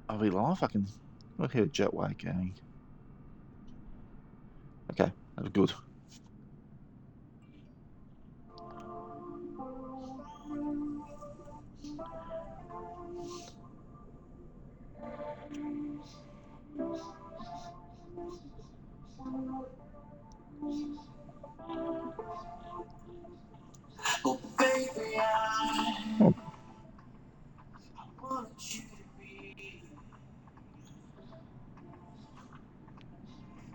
Are we live? I can hear a jetway going. Okay, that's good. Oh, baby, I want you to be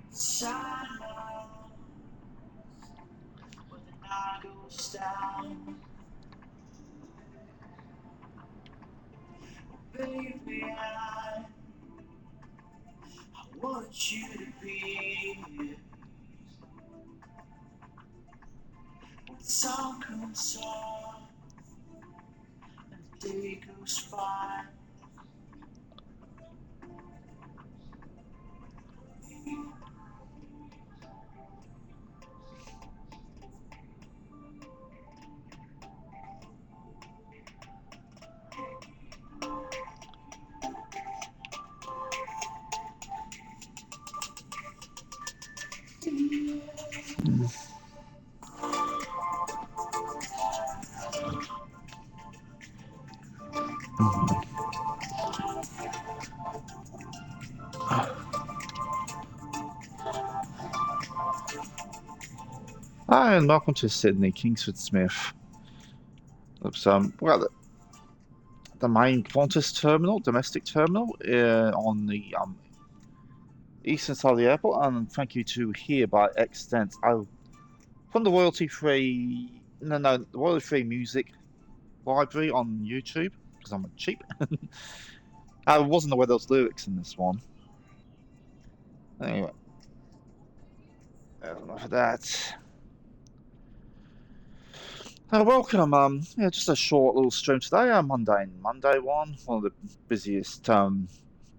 inside when the night goes down. Baby, I want you to be here when the sun comes on and the day goes by. Hi, and welcome to Sydney, Kingsford Smith. We're at the main Qantas terminal, domestic terminal, on the eastern side of the airport, and thank you to Here by Extent. From the the royalty-free music library on YouTube, because I'm cheap. I wasn't aware there was lyrics in this one. Anyway, enough of that. Welcome. Yeah, just a short little stream today. Monday one of the busiest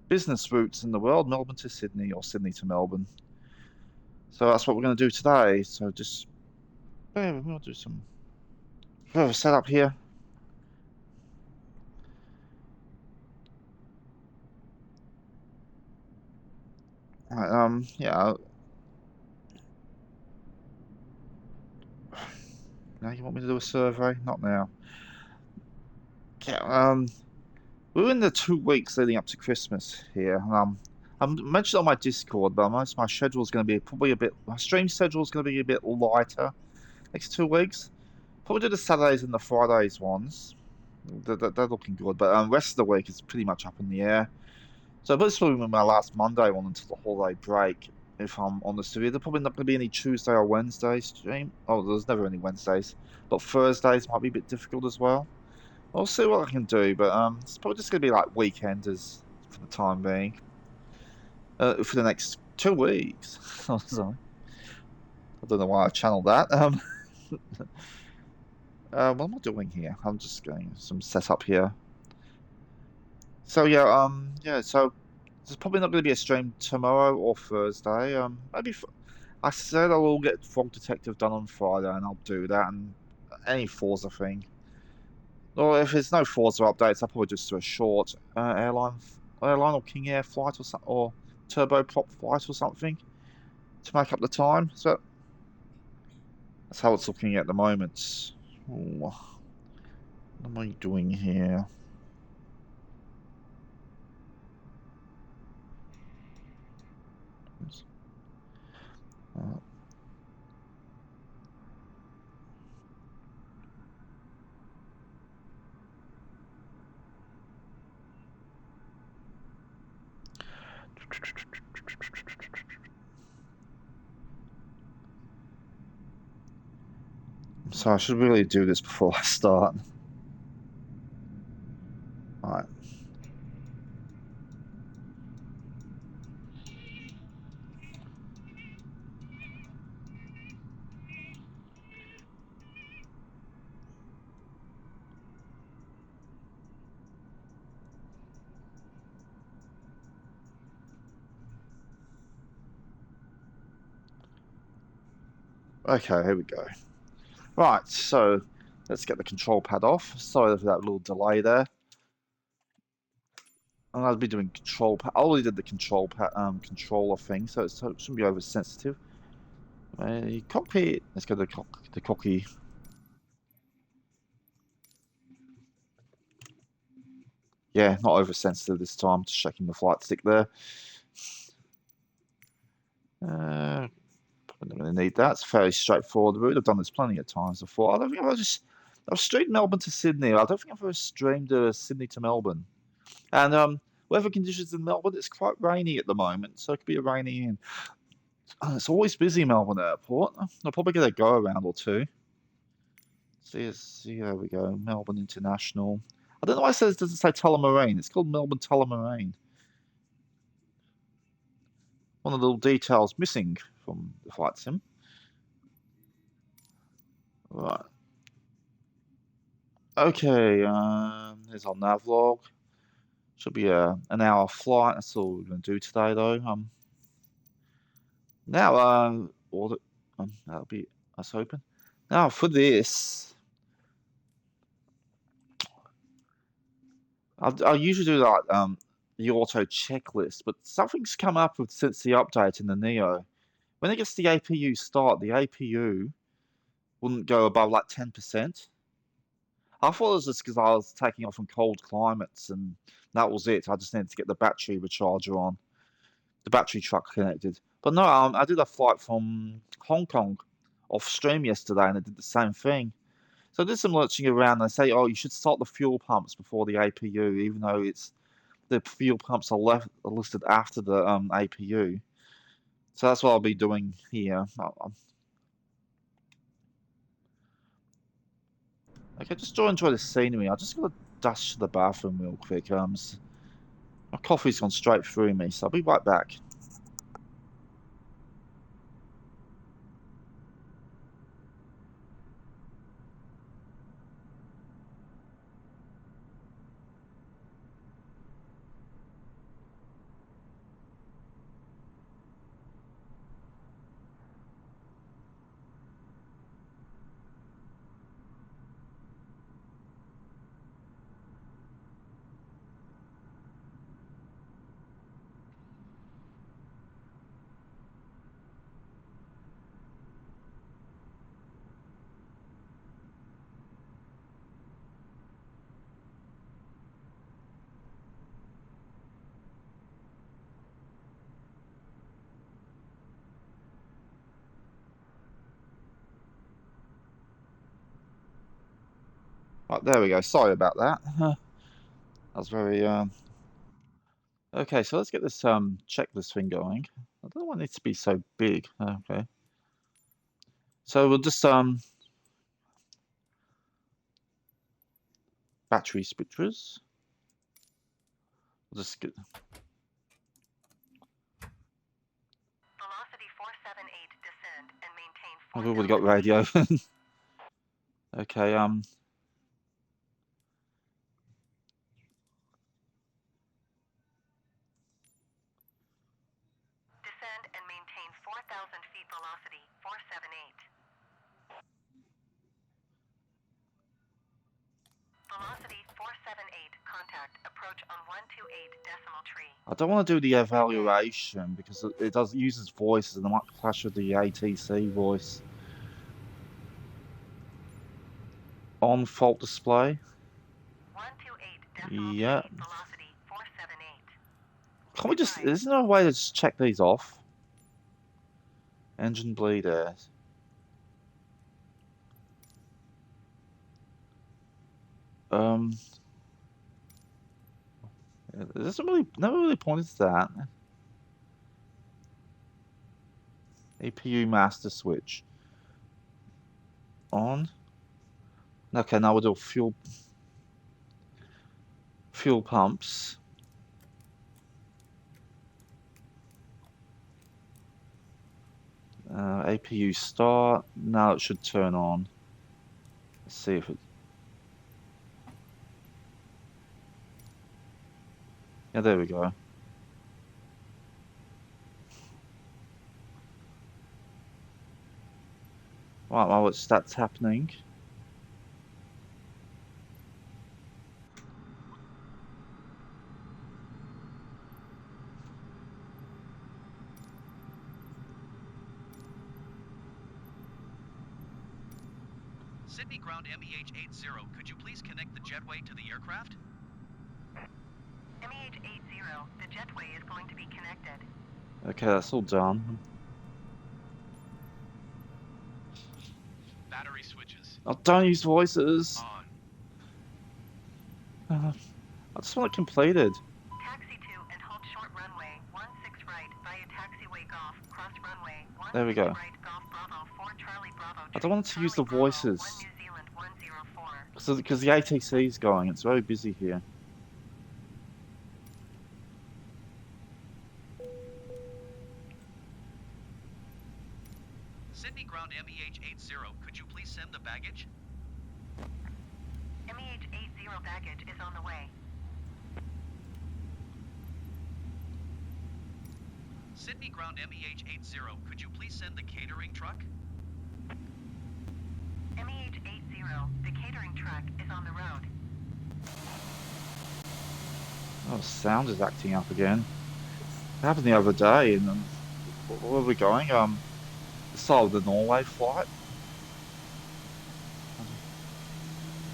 business routes in the world, Melbourne to Sydney or Sydney to Melbourne. So that's what we're going to do today. So just we'll do some further setup here. Right, yeah. Now you want me to do a survey? Not now. Yeah. We're in the 2 weeks leading up to Christmas here. I mentioned on my Discord, but my schedule is going to be my stream schedule is going to be a bit lighter next 2 weeks. Probably do the Saturdays and the Fridays ones. They're looking good, but rest of the week is pretty much up in the air. So this will be my last Monday one until the holiday break, if I'm honest with you. There's probably not going to be any Tuesday or Wednesday stream. Oh, there's never any Wednesdays. But Thursdays might be a bit difficult as well. I'll see what I can do, but it's probably just going to be like weekenders for the time being. For the next 2 weeks. Sorry. I don't know why I channeled that. What am I doing here? I'm just getting some setup here. So so there's probably not going to be a stream tomorrow or Thursday. I said I will get Frog Detective done on Friday, and I'll do that, and any Forza thing. Or if there's no Forza updates, I'll probably just do a short airline or King Air flight or turboprop flight or something to make up the time. So that's how it's looking at the moment. Ooh, what am I doing here? Uh, So I should really do this before I start. Alright. Okay, here we go. Right, so let's get the control pad off. Sorry for that little delay there. And I'll be doing control pad. I already did the control pad, controller thing, so it shouldn't be oversensitive. Cockpit. Let's go to the cocky. Yeah, not oversensitive this time. Just checking the flight stick there. I'm not going to need that. It's a fairly straightforward route. I've done this plenty of times before. I don't think I've streamed Melbourne to Sydney. I don't think I've ever streamed Sydney to Melbourne. And weather conditions in Melbourne, it's quite rainy at the moment, so it could be a rainy and it's always busy Melbourne Airport. I'll probably get a go around or two. See, there we go. Melbourne International. I don't know why it doesn't say Tullamarine. It's called Melbourne Tullamarine. One of the little details missing from the flight sim. Right. Okay, here's our nav log. Should be an hour flight. That's all we're going to do today, though. Now, that'll be us open. Now for this, I usually do like the auto checklist, but something's come up with since the update in the Neo. When it gets to the APU start, the APU wouldn't go above like 10%. I thought it was just because I was taking off in cold climates and that was it. I just needed to get the battery recharger on, the battery truck connected. But no, I did a flight from Hong Kong off stream yesterday and it did the same thing. So I did some lurching around and they say, oh, you should start the fuel pumps before the APU, even though it's the fuel pumps are listed after the APU. So that's what I'll be doing here. Okay, just to enjoy the scenery. I just gotta dash to the bathroom real quick. My coffee's gone straight through me, so I'll be right back. Right, there we go. Sorry about that. That was very Okay, so let's get this checklist thing going. I don't want it to be so big. Okay. So we'll just battery switches. We'll just get Velocity 478, descend and maintain. I've already got radio. Okay, Descend and maintain 4,000 feet velocity 478. Velocity 478, contact, approach on 128 decimal tree. I don't want to do the evaluation because it does uses voices and it might clash with the ATC voice. On fault display. 128 decimal Yeah. tree, velocity 478. Can't we just? Isn't there a way to just check these off? Engine bleed air. It doesn't really, never really pointed to that. APU master switch. On. Okay, now we'll do fuel pumps. APU start. Now it should turn on. Let's see if it. Yeah, there we go. Right, well, that's happening. Sydney ground MEH-80, could you please connect the jetway to the aircraft? MEH-80, the jetway is going to be connected. Okay, that's all done. Battery switches. Oh, don't use voices. On. I just want it completed. Taxi to and hold short runway 16 right via taxiway Golf, cross runway 16 There we go. right Golf Bravo 4 Charlie Bravo. I don't want it to use the Charlie Bravo, voices. 1 New Zealand 104. Because the ATC is going. It's very busy here. Sydney ground MEH-80, could you please send the baggage? MEH-80 baggage is on the way. Sydney ground MEH-80, could you please send the catering truck? MEH-80, the catering truck is on the road. Oh, sound is acting up again. It happened the other day, and where are we going? The side of the Norway flight.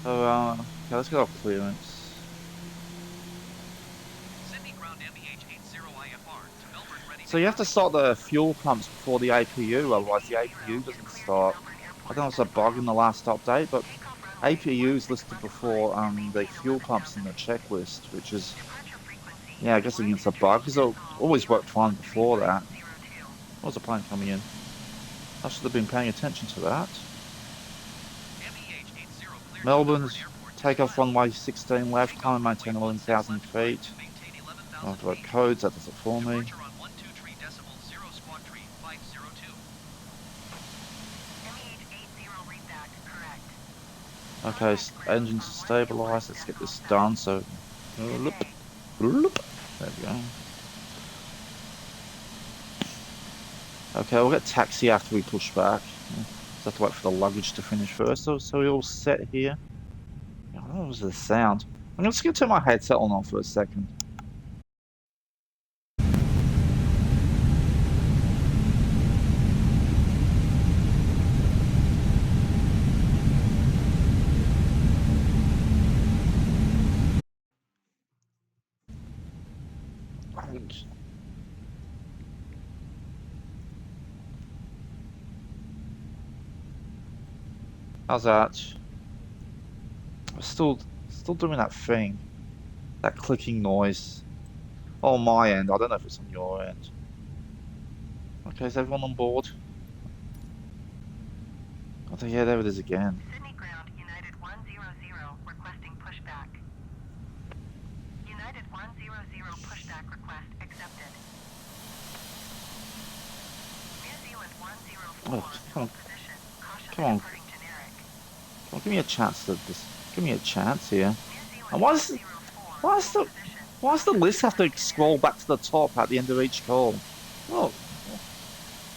So, okay, let's get off clearance. Sydney ground MEH-80 IFR to Melbourne ready. So you have to start the fuel pumps before the APU, otherwise the APU doesn't start. I don't know if it's a bug in the last update, but APU is listed before the fuel pumps in the checklist, which is, yeah, I guess it's a bug, because it always worked fine before that. What was the plane coming in? I should have been paying attention to that. Melbourne's takeoff runway 16 left, climb and maintain 11,000 feet. I have to write codes, that does it for me. Okay, engines are stabilized. Let's get this done. So, there we go. Okay, we'll get taxi after we push back. Just have to wait for the luggage to finish first. So we're all set here. Oh, what was the sound? I'm just going to turn my headset on for a second. How's that? Still doing that thing. That clicking noise. On my end. I don't know if it's on your end. Okay, is everyone on board? Oh, yeah, there it is again. Sydney ground, United 100, requesting pushback. United 100 pushback request accepted. New Zealand 104, Oh, come on. position, caution Come on. departing generic. Come on, give me a chance to just give me a chance here. New And Zealand why does the list have to scroll back to the top at the end of each call? Oh,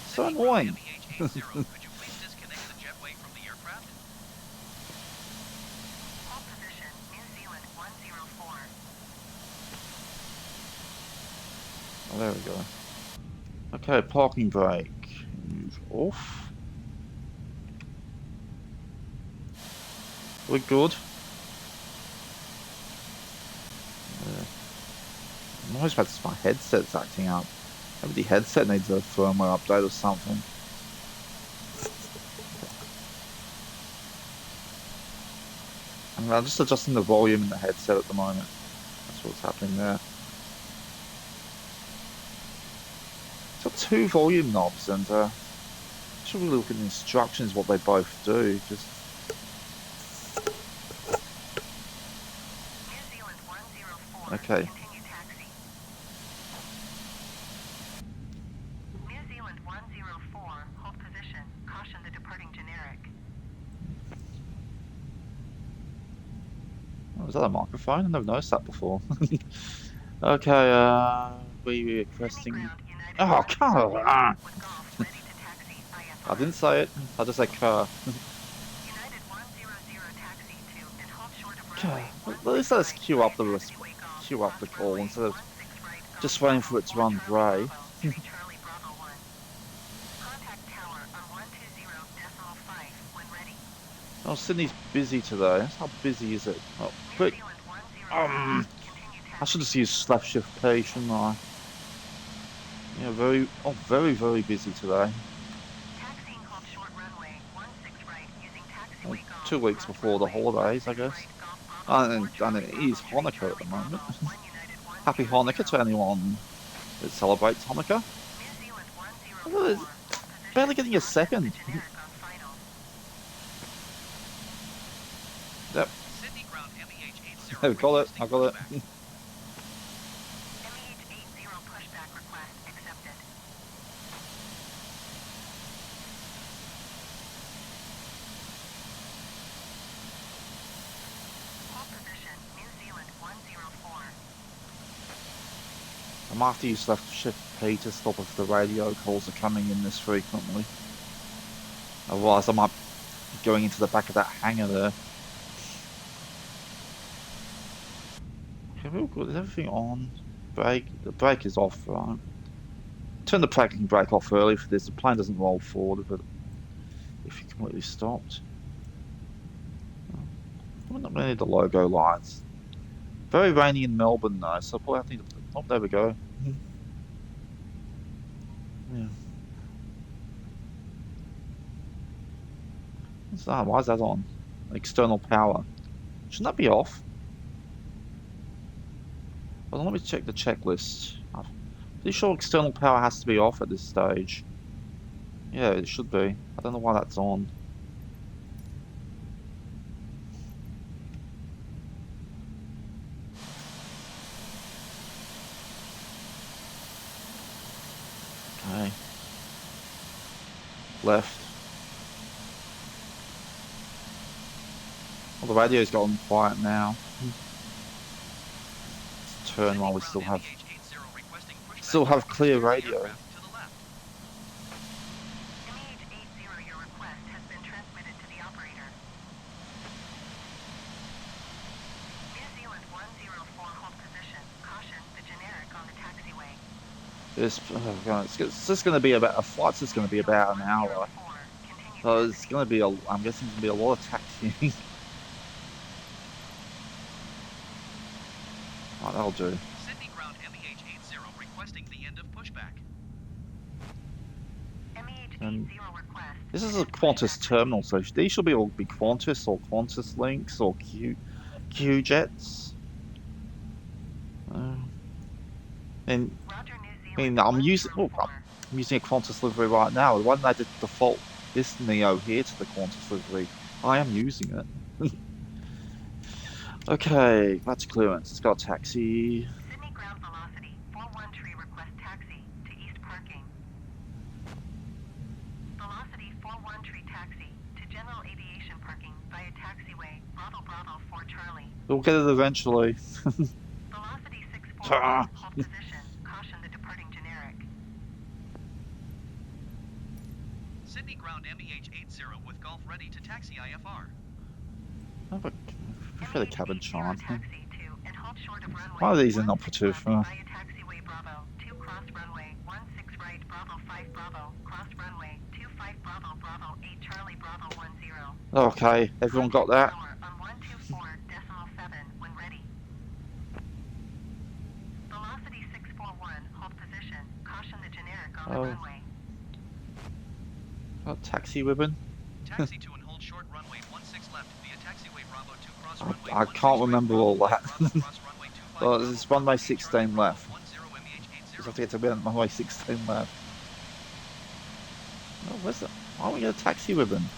so annoying. Could you please disconnect the jetway from the aircraft? Hold position, New Zealand 104. Oh, there we go. Okay, parking brake. Move off. We're good. I'm always about to my headset's acting up. Maybe the headset needs a firmware update or something. I'm just adjusting the volume in the headset at the moment. That's what's happening there. It's got two volume knobs, and I should really look at the instructions what they both do. Just New Zealand 104. okay. Continue taxi. New Zealand 104. Hold position. Caution the departing generic. Oh, is that a microphone? I've never noticed that before. Okay, we requesting. Oh, come on! I didn't say it. I just said car. United 100 taxi to and hold short of Okay. runway At 16 least let's right queue via up the taxi wake off, queue up cross the call runway instead of 16 right just Golf waiting Bravo for it to 4 run Charlie grey. Bravo 3 Charlie Bravo 1. Contact tower on 120.5 when ready. Oh, Sydney's busy today. How busy is it? Oh, New quick. Zealand 104, Um, continue I should taxi. just use left shift P, shouldn't I? Yeah, very busy today. Taxiing hold short runway 16 right using taxi Well, wake off, 2 weeks cross before the runway holidays, I 16 guess. right Golf Bravo 4 And Charlie it is Bravo 3 Hanukkah at the Charlie Bravo moment. 1 United Happy 100. Hanukkah to anyone that celebrates Hanukkah. New Zealand Oh, 104, hold barely position, getting a caution the second. generic on final. Yep, Sydney ground MEH80 got it. requesting I got pushback. it. MEH80 pushback request accepted. Hold position, New Zealand 104. I might have to use left shift P to stop if the radio calls are coming in this frequently. Otherwise, I might be going into the back of that hangar there. Okay, real good. Is everything on? Brake. The brake is off, right? Turn the parking brake off early for this. The plane doesn't roll forward, but if you completely stopped. I don't really need the logo lights. Very rainy in Melbourne though, so probably I need to. Oh, there we go. Yeah. What's that? Why is that on? External power. Shouldn't that be off? Well, let me check the checklist. I'm pretty sure external power has to be off at this stage. Yeah, it should be. I don't know why that's on. Okay. Left. Well, the radio's gotten quiet now. Let's turn Sydney while we ground MEH80 requesting still pushback have to clear steer the radio. aircraft to the left. MEH80, your request has been transmitted to the operator. New Zealand 104, hold position, caution the generic on the taxiway. This, oh God, it's just going to be about a flight's just going New to be Zealand about an hour. 104, continue So it's taxi. going to be I'm guessing it's going to be a lot of taxiing. Right, that'll do. Sydney ground MEH80 requesting the end of pushback. Um, MEH80 request. this is a Qantas terminal, so these should be all be Qantas or Qantas links or Q jets. And Roger, New I mean, Zealand I'm using 104. I'm using a Qantas livery right now. Why didn't I just default this Neo here to the Qantas livery? I am using it. Okay, that's clearance. It's got a taxi. Sydney ground velocity 413, request taxi to east parking. Velocity 413 taxi to general aviation parking via taxiway Bravo Bravo 4 Charlie. We'll get it eventually. Velocity 641, Ah, hold position, caution the departing generic. Sydney ground MEH80 with Golf ready to taxi IFR. I prefer the cabin chime. Taxi to and hold short of runway Why are these 16 inoperative? left via taxiway Bravo 2 cross runway 16 right Bravo 5 Bravo cross runway 25 Bravo Bravo 8 Charlie Bravo 10. Okay, everyone got that? Tower on 124.7 when ready. Velocity 641, hold position. Caution the generic on the Oh. runway. Got taxi ribbon? Taxi to and hold short runway 16 left via taxiway Bravo 2 cross runway I 16 can't right, remember Bravo all 5 that. Bravo cross runway 25 Well, Bravo it's Bravo runway 8 Charlie 16 Bravo left. 10 Just have MEH80. to get to runway 16 left. Oh, where's the? Why don't we get a taxi ribbon?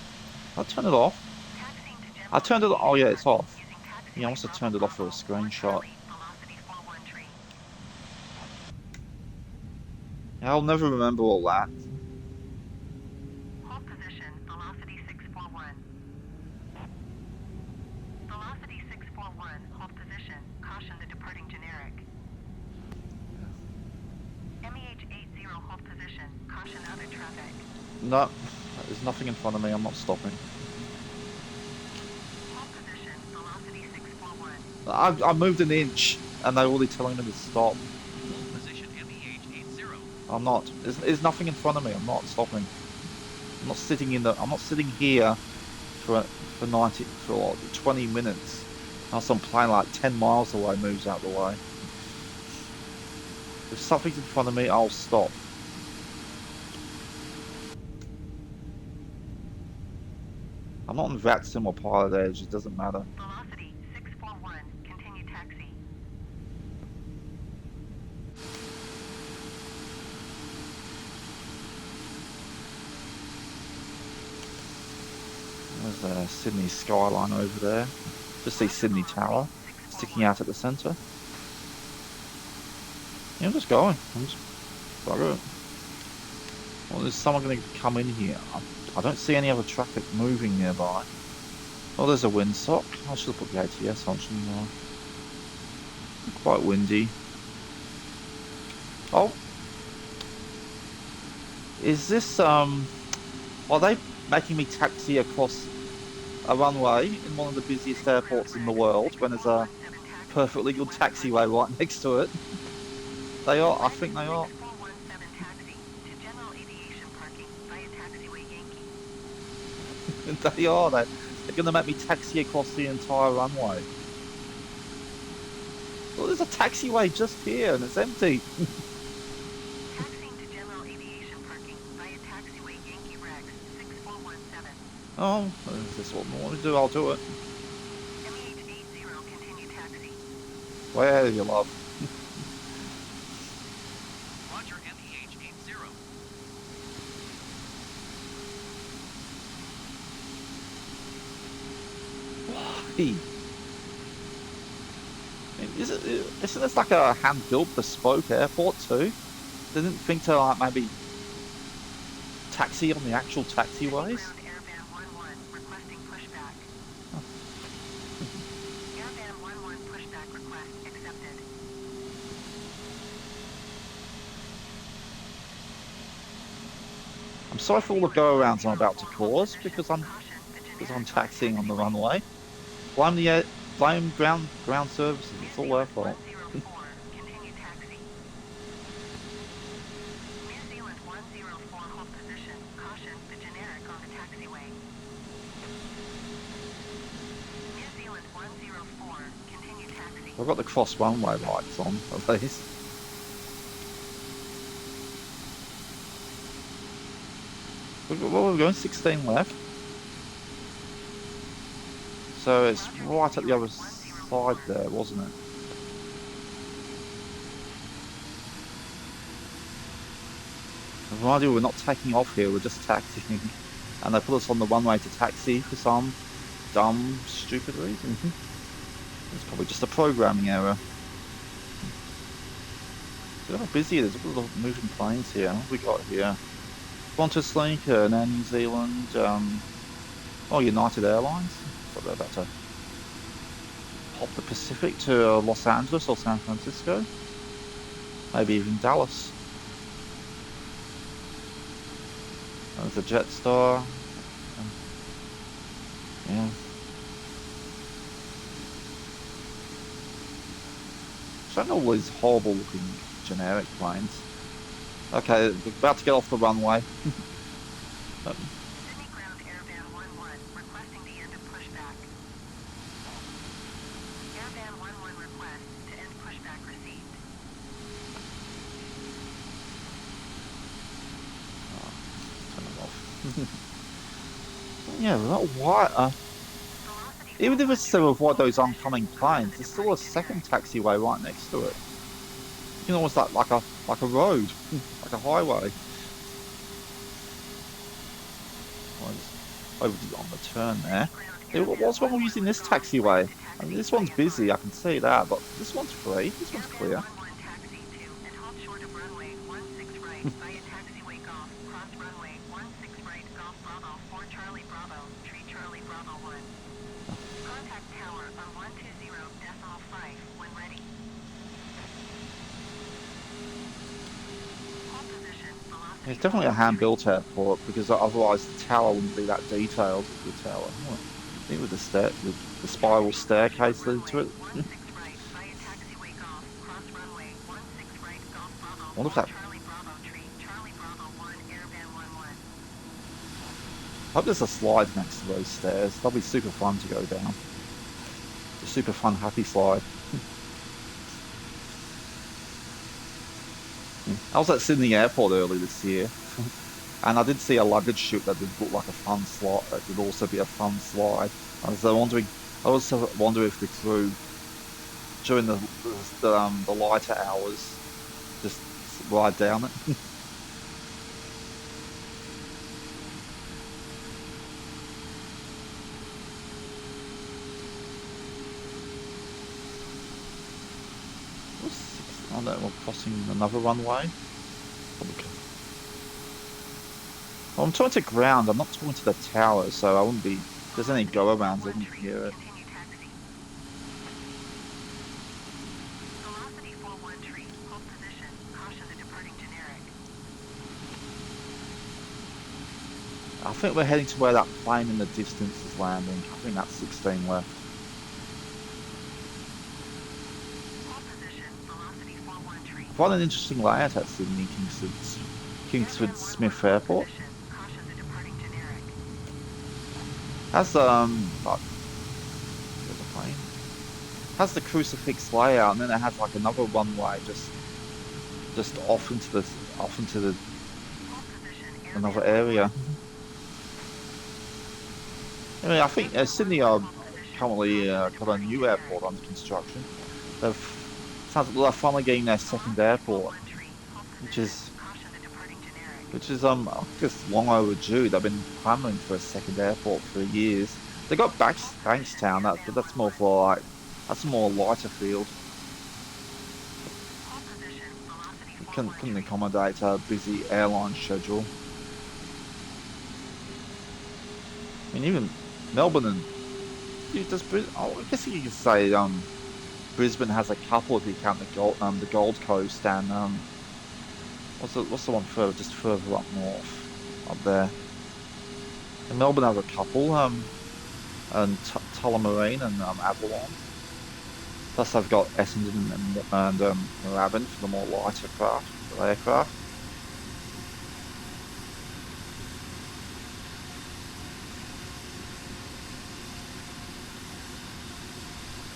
I'll turn it off. Taxiing to general I turned it. Oh yeah, it's off. using taxiway Yeah, I must have Bravo turned it off for a Bravo 4 screenshot. Charlie, velocity 413. Yeah, I'll never remember all that. Hold position, velocity 641. Velocity 641, hold position. Caution the departing generic. MEH80, hold position. Caution other traffic. No, There's nothing in front of me. I'm not stopping. Hold position, velocity 641. I moved an inch, and they're already telling me to stop. Hold position MEH80. I'm not. There's nothing in front of me. I'm not stopping. I'm not sitting in the. I'm not sitting here for 20 minutes. Now some plane like 10 miles away moves out the way. If something's in front of me, I'll stop. I'm not on VAT sim or pilot edge. It doesn't matter. Velocity 641. Continue taxi. There's the Sydney skyline over there. Just see Sydney Tower sticking out at the centre. Yeah, I'm just going. I'm just bugger it. Well, is someone going to come in here? I don't see any other traffic moving nearby. Oh, there's a windsock. I should have put the ATS on, shouldn't I? Quite windy. Oh. Is this, are they making me taxi across a runway in one of the busiest airports in the world when there's a perfectly good taxiway right next to it? They are, I think they are. 6417 taxi to general aviation parking via taxiway Yankee. They are. They're going to make me taxi across the entire runway. Well, there's a taxiway just here and it's empty. Taxiing to general aviation parking via taxiway Yankee Rex 6417. Oh, is this what I want to do? I'll do it. MEH80 continue taxi. Where you love? Roger MEH80. Why? Isn't this like a hand-built bespoke airport too? Didn't think to like maybe taxi on the actual taxiways? Ground Airvan 11 requesting pushback. Airvan 11 pushback request accepted. I'm sorry for all the go-arounds I'm about to cause because I'm taxiing on the runway. Blame ground services. It's all their fault. 104, continue taxi. New Zealand 104, hold position. Caution, the generic on the taxiway. New Zealand 104, continue taxi. I've got the cross runway lights on at least. We're going 16 left. So it's right at the other side there, wasn't it? Remind you, we're not taking off here, we're just taxiing. And they put us on the runway to taxi for some dumb, stupid reason. It's probably just a programming error. Look how busy it is, look at all the moving planes here. What have we got here? Qantas Link, Air New Zealand, oh, United Airlines. Thought they're about to hop the Pacific to Los Angeles or San Francisco. Maybe even Dallas. There's a Jetstar. Yeah. Showing all these horrible looking generic planes. Okay, we're about to get off the runway. Sydney Ground Airvan 11 requesting the end of pushback. Airvan 11 request to end pushback received. Turn it off. Yeah, that why? Even if it's to avoid those oncoming planes, there's still a second taxiway right next to it. You know, almost like a road, like a highway. Over on the turn there. What's wrong with using this taxiway? I mean, this one's busy, I can see that, but this one's free. This one's clear. Taxi to and hold short of runway 16 right via taxiway Golf, cross runway 16 right Golf Bravo 4 Charlie Bravo, Tree Charlie Bravo 1. Contact tower on 120.5 when ready. Hold position, velocity It's definitely a hand-built airport because otherwise the tower wouldn't be that detailed. The tower, oh, I think with the spiral staircase leading to it. I 16 right, via taxiway golf, cross runway, 16 right, golf Bravo, wonder if 4 that. Charlie Bravo, tree, Charlie Bravo 1, airband 11. I hope there's a slide next to those stairs. That'll be super fun to go down. The super fun, happy slide. Yeah. I was at Sydney Airport early this year, and I did see a luggage chute that did look like a fun slide. That could also be a fun slide. I was wondering. I also wonder if the crew during the lighter hours just ride down it. Oh no, we're crossing another runway. Okay. Well, I'm talking to ground. I'm not talking to the tower, so I wouldn't be. If there's any go-arounds, I wouldn't hear it. Continue taxi. Velocity 41 tree, hold position, caution the departing generic. I think we're heading to where that plane in the distance is landing. I think that's 16 left. Hold position, velocity 41 tree. Quite an interesting layout at Sydney Kingsford Airband 11, Smith hold Airport. position, caution the departing generic. Has like, there's a plane. Has the crucifix layout, and then it has like another runway just off into the Hold position, another airband area. 11. I mean, I think Airband Sydney 11, are hold position, currently caution the got a departing new generic. airport under construction. Sounds like they're finally getting their second Velocity airport, 41 tree, hold which position, is caution the departing generic. I guess long overdue. They've been clamoring for a second airport for years. They got Hold position, Bankstown, but airband that's more 11. for like that's a more lighter field. Hold position, velocity It 41 can tree. accommodate a busy airline schedule. I mean, even Melbourne and I guess you could say Brisbane has a couple if you count the Gold Coast and what's the one further just further up north up there. And Melbourne has a couple and Tullamarine and Avalon. Plus they've got Essendon and Moorabbin for the more lighter aircraft.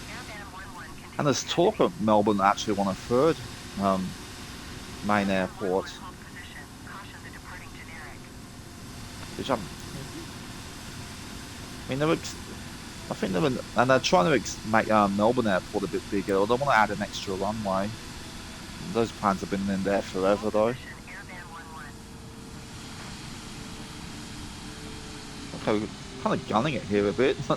Airband 11, And continue there's talk taxi. of Melbourne actually want a third main Airband 11, airport, hold position, caution the departing generic. which I mean, I think and they're trying to make Melbourne Airport a bit bigger. Or they want to add an extra runway. Those plans have been in there forever, Hold though. position, airband 11. Okay, we're kind of gunning it here a bit. It's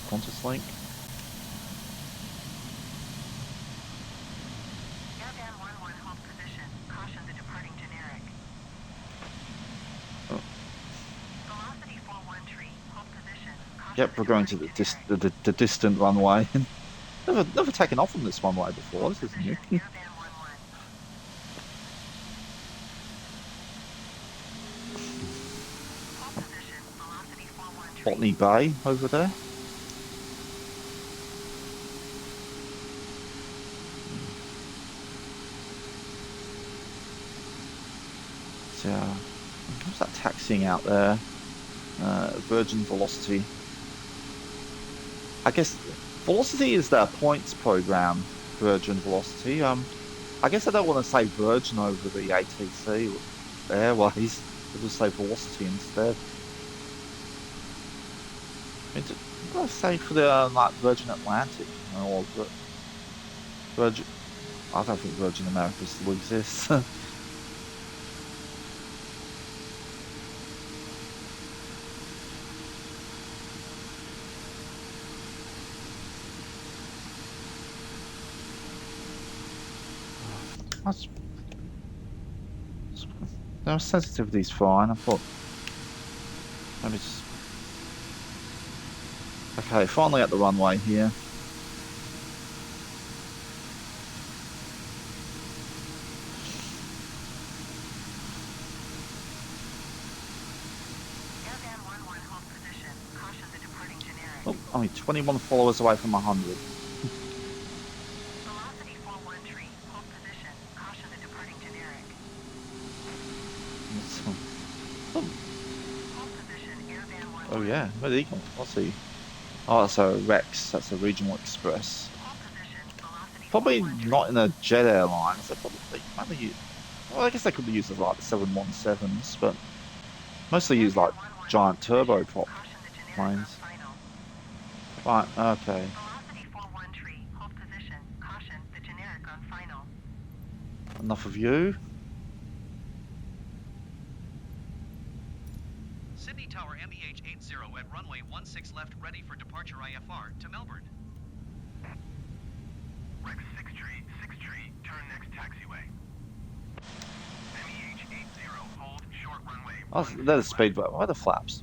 Qantas Link. Airband 11, hold position, caution the departing generic. Oh, Velocity 41 tree, hold position, caution yep, the we're going to departing the generic. the distant runway. Never taken off on this runway before. Hold This is new. position, airband 11. Hold position, velocity 41 tree. Botany Bay over there. So, what's that taxiing out there? Virgin Velocity. I guess Velocity is their points program. Virgin Velocity. I guess I don't want to say Virgin over the ATC Airways. I'll just say Velocity instead. I mean, what do I say for the like Virgin Atlantic or Virgin? I don't think Virgin America still exists. That's, no, sensitivity's fine. I thought maybe just Okay, finally at the runway here. Airband 11, hold position. Caution the departing generic. Oh, only 21 followers away from 100. Velocity 41 hold position. Caution the departing generic. Oh, Hold position, Airband 11. oh yeah, where did he come from? What's he? Oh, that's a Rex. That's a regional express. Hold position, velocity Probably 413. not in a jet airline. So probably mainly use, well, I guess they could use like the 717s, but mostly use like Airband 11, giant hold position. turboprop Caution the generic on planes. final. Right, okay. Velocity 413, hold position. Caution the generic on final. Enough of you. Sydney Tower MEH 80 at runway 16 left, ready for departure IFR to Melbourne. Rex 6 tree, turn next taxiway. MEH 80, hold short runway. Oh, they're the speedboat. Why are the flaps?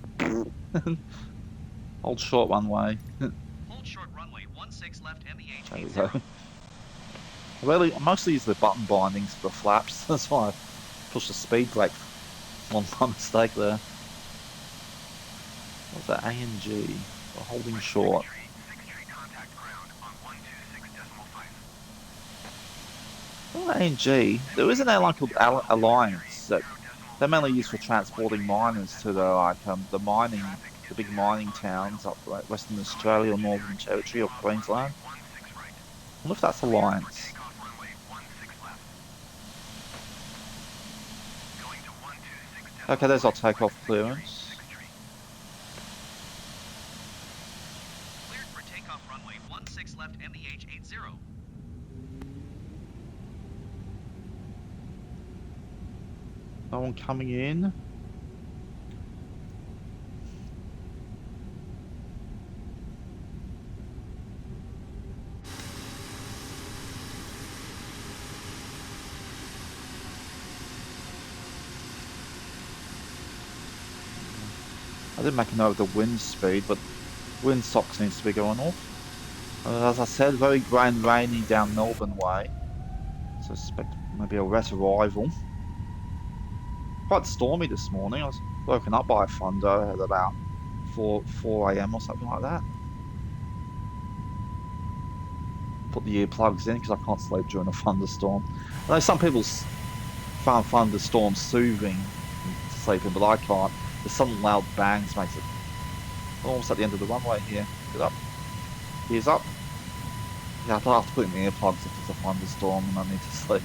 Hold short runway. Hold short runway 16 left MEH There we 80. go. I mostly use the button bindings for the flaps. That's why I pushed the speed brake. One mistake there. What's that? A&G. We're holding short. 6 tree, contact ground on 126.5. Well, A&G. There is an airline called Alliance that they're mainly used for transporting miners to the the big mining towns up like Western Australia or Northern Territory or Queensland. I wonder if that's Alliance. Takeoff runway 16 left. Going to 126. Okay, there's our takeoff clearance. 6 tree. Cleared for takeoff runway 16 left MEH 80. No one coming in. I didn't make a note of the wind speed, but wind sock seems to be going off. As I said, very grey and rainy down Melbourne way. So I suspect maybe a wet arrival. Quite stormy this morning. I was woken up by a thunder at about 4 a.m. or something like that. Put the earplugs in because I can't sleep during a thunderstorm. I know some people find thunderstorms soothing and sleeping, but I can't. The sudden loud bangs makes it almost at the end of the runway here. Get up. Ears up. Yeah, I'll have to put in the earplugs if it's a thunderstorm and I need to sleep.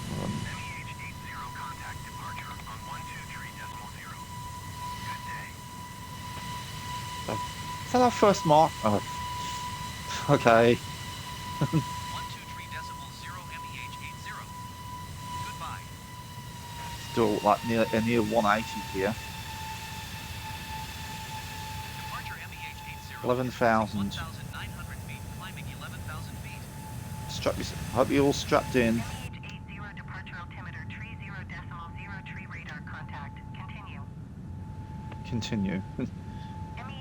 MEH 80, contact departure on 123.0. Good day. Is that our first mark? Oh. Okay. 123.0 MEH 80. Goodbye. Still like near 180 here. Departure MEH 80. 11,000. 1,900 feet, climbing 11,000 feet. Strap hope you're all strapped in. MEH 80, departure altimeter 30.0 tree radar contact. Continue. Continue.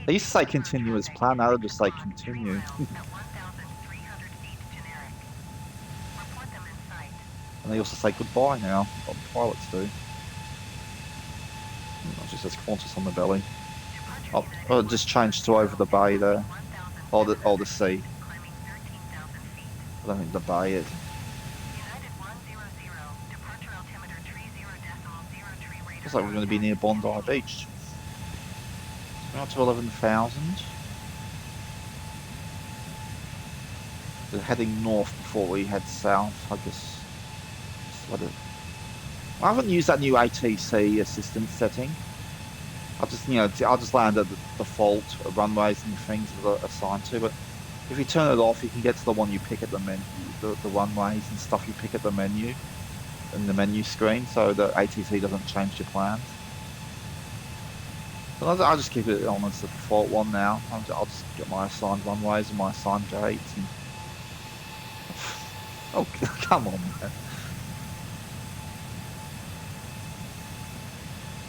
They used to say continue as planned, now they just say continue. At 1,300 feet generic. Report them in sight. And they also say goodbye now, what pilots do. It just says Qantas on the belly. Departure Oh, it just changed to over the bay there. Oh, the sea. climbing 13,000 feet. I don't think the bay is. United 100, departure altimeter 30.0 tree radar. Looks like we're going to be near Bondi Beach. Out to 11,000. We're heading north before we head south, I guess. I haven't used that new ATC assistance setting. I'll just land at the default runways and things that are assigned to, but if you turn it off, you can get to the one you pick at the menu, the runways and stuff you pick at the menu, in the menu screen, so the ATC doesn't change your plans. But I'll just keep it on as the default one now. I'll just get my assigned runways and my assigned gates. And... Oh, come on, man.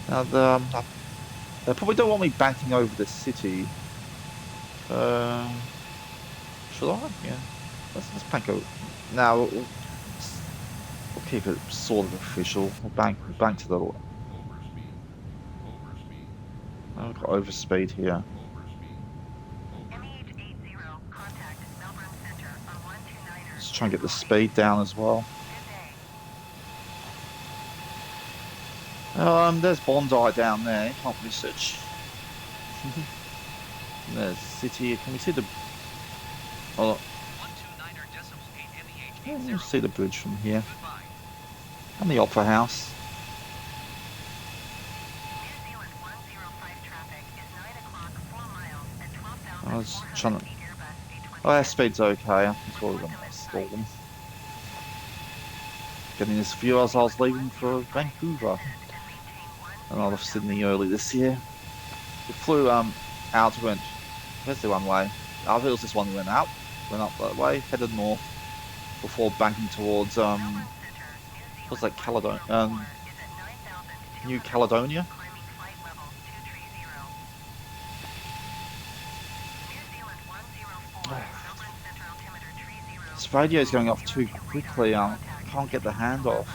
Now, they probably don't want me banking over the city. Should I? Yeah. Let's bank over. Now, we'll keep it sort of official. We'll bank to the. Oh, we've got overspeed here. MEH80, contact Melbourne Center on 129er. Let's try and get the speed down as well. Good day. There's Bondi down there. Can't miss it. There's city. Can we see the? Oh, 129er.8 we'll MEH80. see the bridge from here Goodbye. and the Opera House. New Zealand 105 traffic is 9 o'clock, 4 miles at I was 12,400 trying to. feet Airbus Oh, airspeed's okay. I thought we were going to storm. Getting this view as I was leaving for Vancouver and out of Sydney early this year. We flew out, went. Where's the one way? I think it was this one went up that way, headed north before banking towards what's that, New Caledonia. This radio's going off too quickly. Can't get the hand off.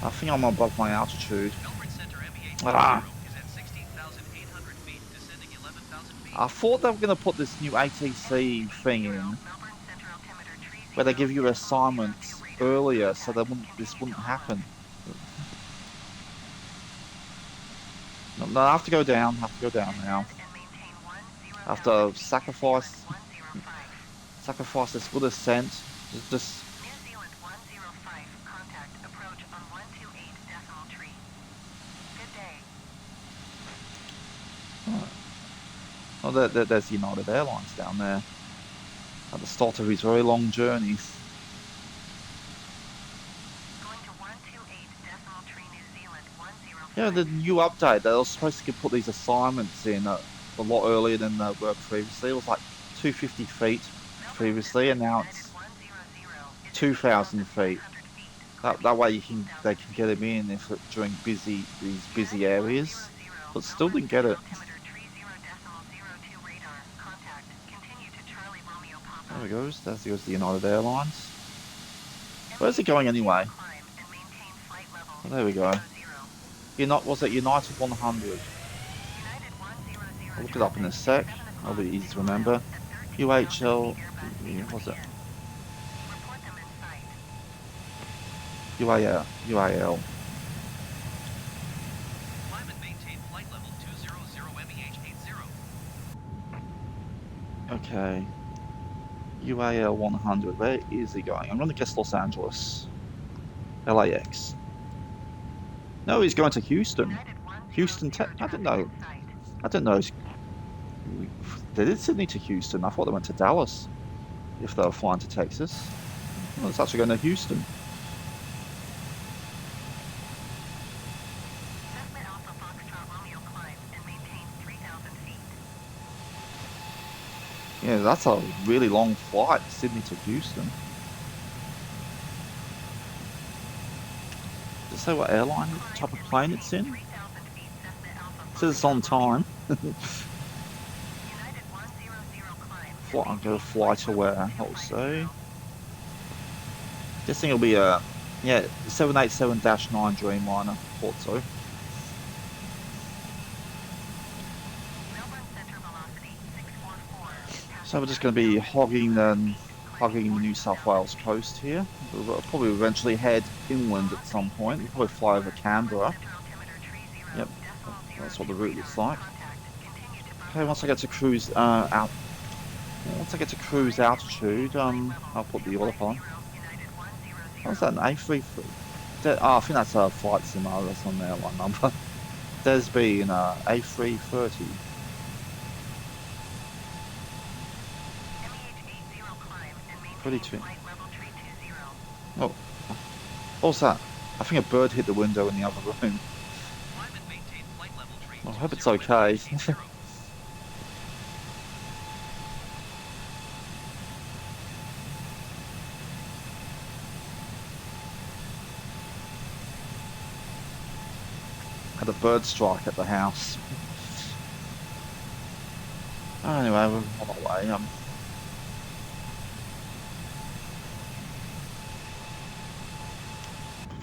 I think I'm above my altitude. Melbourne Center MEH80 Ah. is at 16,800 feet, descending 11,000 feet. I thought they were going to put this new ATC thing in, where they give you assignments earlier, so this wouldn't happen. No, I have to go down. I have to go down now. I have to sacrifice this good ascent. Just New Zealand 105, contact approach on 128.3. Good day. oh, there's United Airlines down there at the start of his very long journey. Going to 128.3 New Zealand 105. Yeah, the new update. They were supposed to put these assignments in a lot earlier than they were previously. It was like 250 feet previously, and now it's 2,000 feet. That way they can get them in during these busy areas, but still didn't get it. There we go. There goes the United Airlines. Where's it going anyway? Oh, there we go. Was it United 100? I'll look it up in a sec. That'll be easy to remember. UHL. What was it? UAL. Climb and maintain flight level 200 MEH80. Okay. UAL 100. Where is he going? I'm going to guess Los Angeles. LAX. No, he's going to Houston. Houston, I didn't know. They did Sydney to Houston. I thought they went to Dallas if they were flying to Texas. Well, it's actually going to Houston. Yeah, that's a really long flight, Sydney to Houston. Does it say what airline, type of plane it's in? It says it's on time. I'm going to fly to where? Also, guessing it'll be a 787-9 Dreamliner. Thought so. So we're just going to be hogging the New South Wales coast here. We'll probably eventually head inland at some point. We'll probably fly over Canberra. Yep, that's what the route looks like. Okay, once I get to cruise altitude, I'll put the autopilot. What's that, an A3? I think that's a flight simulator. That's on there, one number. There's been A330. Oh, what's that? I think a bird hit the window in the other room. I hope it's okay. bird strike at the house. Anyway, we're on our way.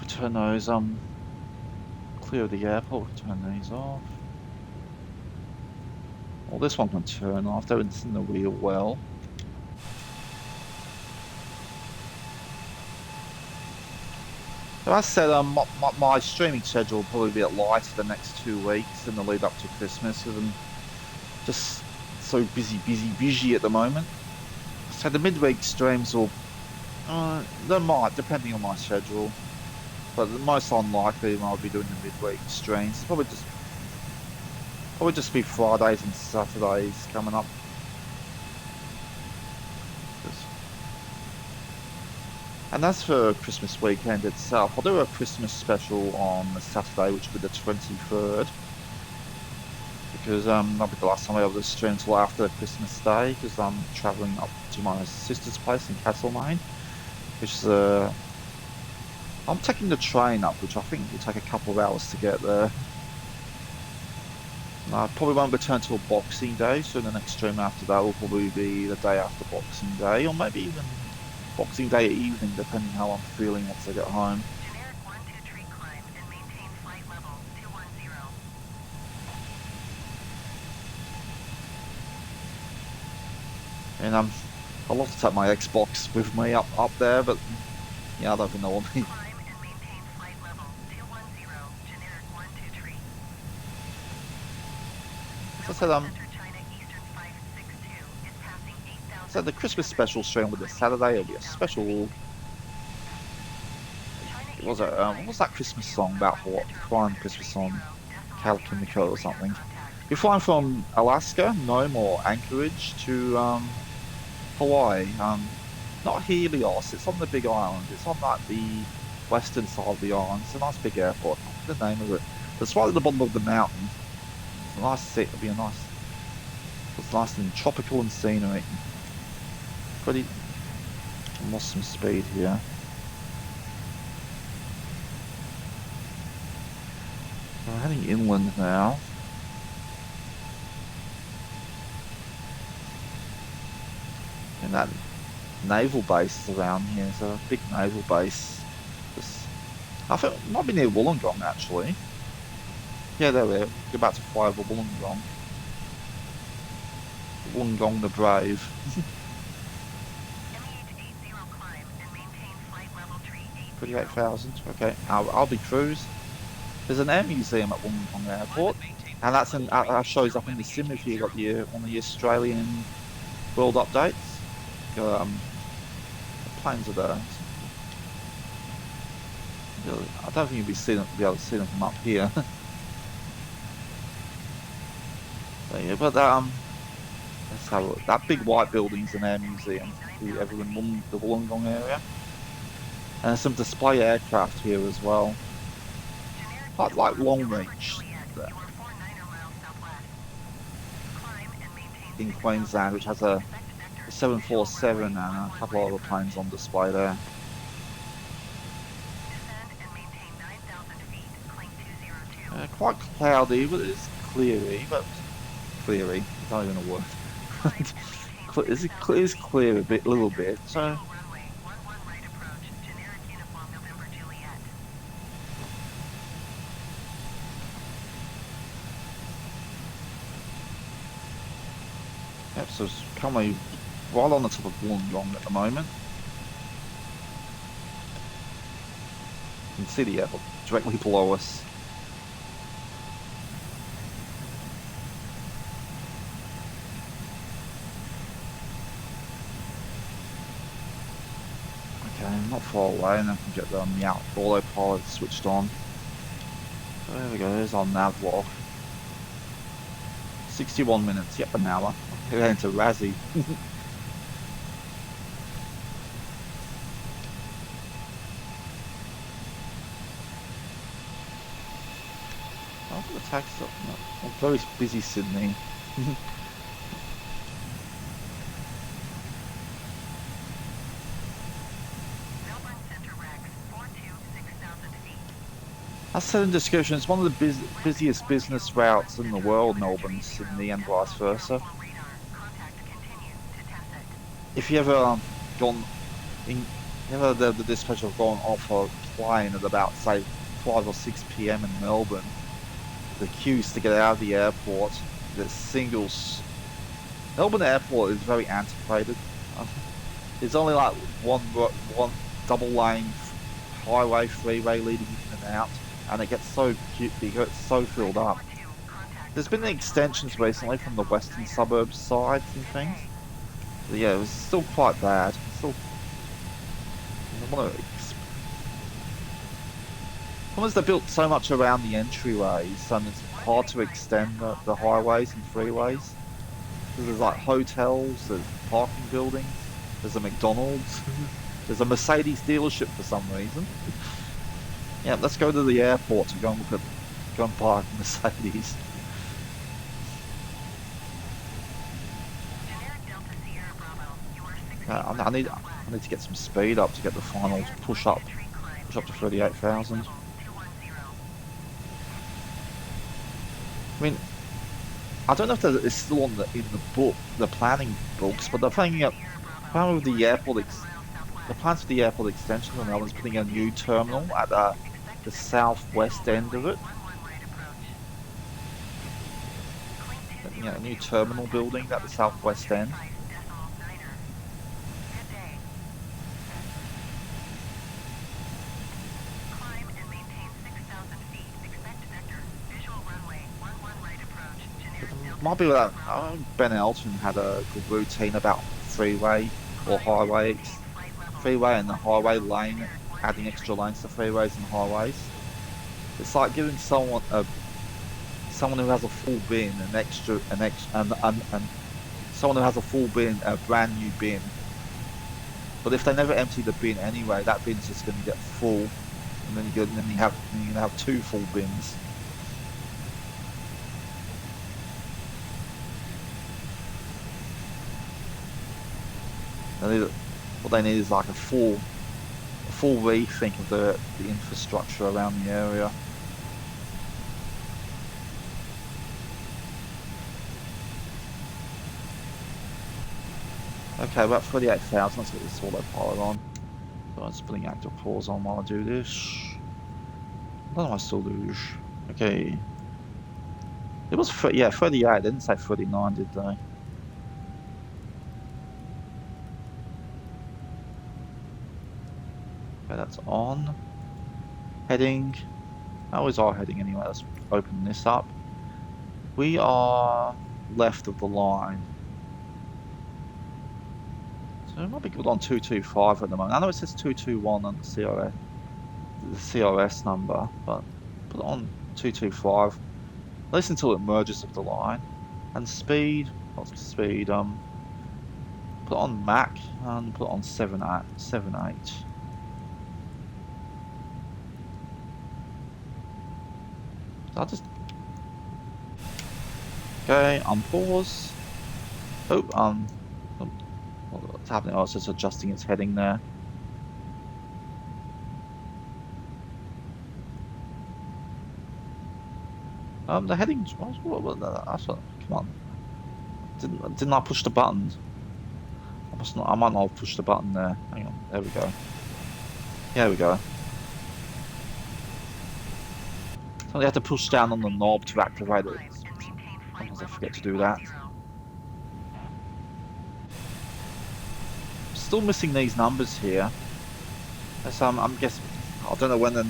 We turn those clear of the airport. We turn these off. Well, this one can turn off. They're in the wheel well. So as I said, my streaming schedule will probably be a bit lighter the next 2 weeks in the lead up to Christmas because I'm just so busy at the moment. So the midweek streams will, they might, depending on my schedule, but the most unlikely I'll be doing the midweek streams. Probably just be Fridays and Saturdays coming up. And as for Christmas weekend itself, I'll do a Christmas special on the Saturday, which will be the 23rd. Because that'll be the last time I ever stream until after Christmas Day, because I'm travelling up to my sister's place in Castlemaine. Which is, I'm taking the train up, which I think will take a couple of hours to get there. And I probably won't return till Boxing Day, so the next stream after that will probably be the day after Boxing Day, or maybe even Boxing Day evening, depending how I'm feeling once I get home. Generic 123 climb and maintain flight level 210. And I'd love to take my Xbox with me up there, but yeah, I don't think I want me. Climb and maintain flight level 210. Generic 123. So I said, Center China Eastern 562 is passing 8,000. so the Christmas special stream will be a Saturday. It'll be a special. What was that Christmas song about? What flying Christmas song? Cal Kimiko or something. You're flying from Alaska, Nome or Anchorage to Hawaii. Not Helios. It's on the Big Island. It's on like the western side of the island. It's a nice big airport. I forget the name of it. It's right at the bottom of the mountain. It's a nice set. It'll be a nice. It's nice and tropical and scenery. Pretty. I lost some speed here. We're heading inland now. And that naval base is around here. It's a big naval base. I think it might be near Wollongong actually. Yeah, there we are. We're about to fly over Wollongong. Wollongong the Brave. MEH80 climb and maintain flight level 380. 38,000. Okay, I'll be cruise. There's an air museum at Wollongong Airport, and that's that shows up in the sim if you got on the Australian world updates. The planes are there. I don't think you'll be able to see them from up here. So yeah, but let's have a look. That big white building's an air museum over in the Wollongong area, and there's some display aircraft here as well. Like long range in Queensland, which has a 747 and a couple of other planes on display there. Quite cloudy, but it's cleary. Cleary, it's not even a word. It's clear a little bit. So. Yep, so it's currently right on the top of Wollongong at the moment. You can see the airport directly below us. Okay, not far away, and then we can get the autopilot switched on. So there we go, there's our nav log. 61 minutes, yep, an hour. We're heading to Razzie. I've got the taxi up. No, I'm very busy, Sydney. Melbourne Center Rex 426,000 feet. As said in the description, it's one of the busiest business routes in the world, Melbourne, Sydney, and vice versa. If you ever gone in, you ever the dispatch of gone off a plane at about say 5 or 6 p.m. in Melbourne, the queues to get out of the airport, the singles. Melbourne Airport is very antiquated. There's only like one double lane highway freeway leading in and out, and it gets so filled up. There's been extensions recently from the western suburbs sides and things. But yeah, it was still quite bad. Still, almost they built so much around the entryways, and it's hard to extend the highways and freeways. There's like hotels, there's parking buildings, there's a McDonald's, there's a Mercedes dealership for some reason. Yeah, let's go to the airport to go and park Mercedes. I need to get some speed up to get the final push up to 38,000. I mean, I don't know if it's still in the planning books, but they're planning up. Plan with the airport. The plans for the airport extension on Melbourne's putting a new terminal at the southwest end of it. Yeah, a new terminal building at the southwest end. Might be that Ben Elton had a good routine about freeway or highway, freeway and the highway lane, adding extra lanes to freeways and highways. It's like giving someone who has a full bin and someone who has a full bin a brand new bin. But if they never empty the bin anyway, that bin's just going to get full, and then you're going to have two full bins. What they need is like a full rethink of the infrastructure around the area. Okay, about 38,000. Let's get this autopilot on. So I'm just putting active pause on while I do this. What do I still do? Okay. It was 38. They didn't say 39, did they? Okay, that's on. Heading. How is our heading anyway? Let's open this up. We are left of the line. So it might be good on 225 at the moment. I know it says 221 on the CRS number, but put it on 225. At least until it merges with the line. And speed, what's speed? Put it on Mac and put it on 7.8. So I'll just okay, pause. Oh, what's happening? Oh, it's just adjusting its heading there. The heading. Come on. Didn't I push the button? I might not have pushed the button there. Hang on. There we go. There we go. So you have to push down on the knob to activate it. Sometimes I forget to do that. Still missing these numbers here. So I'm guessing. I don't know when the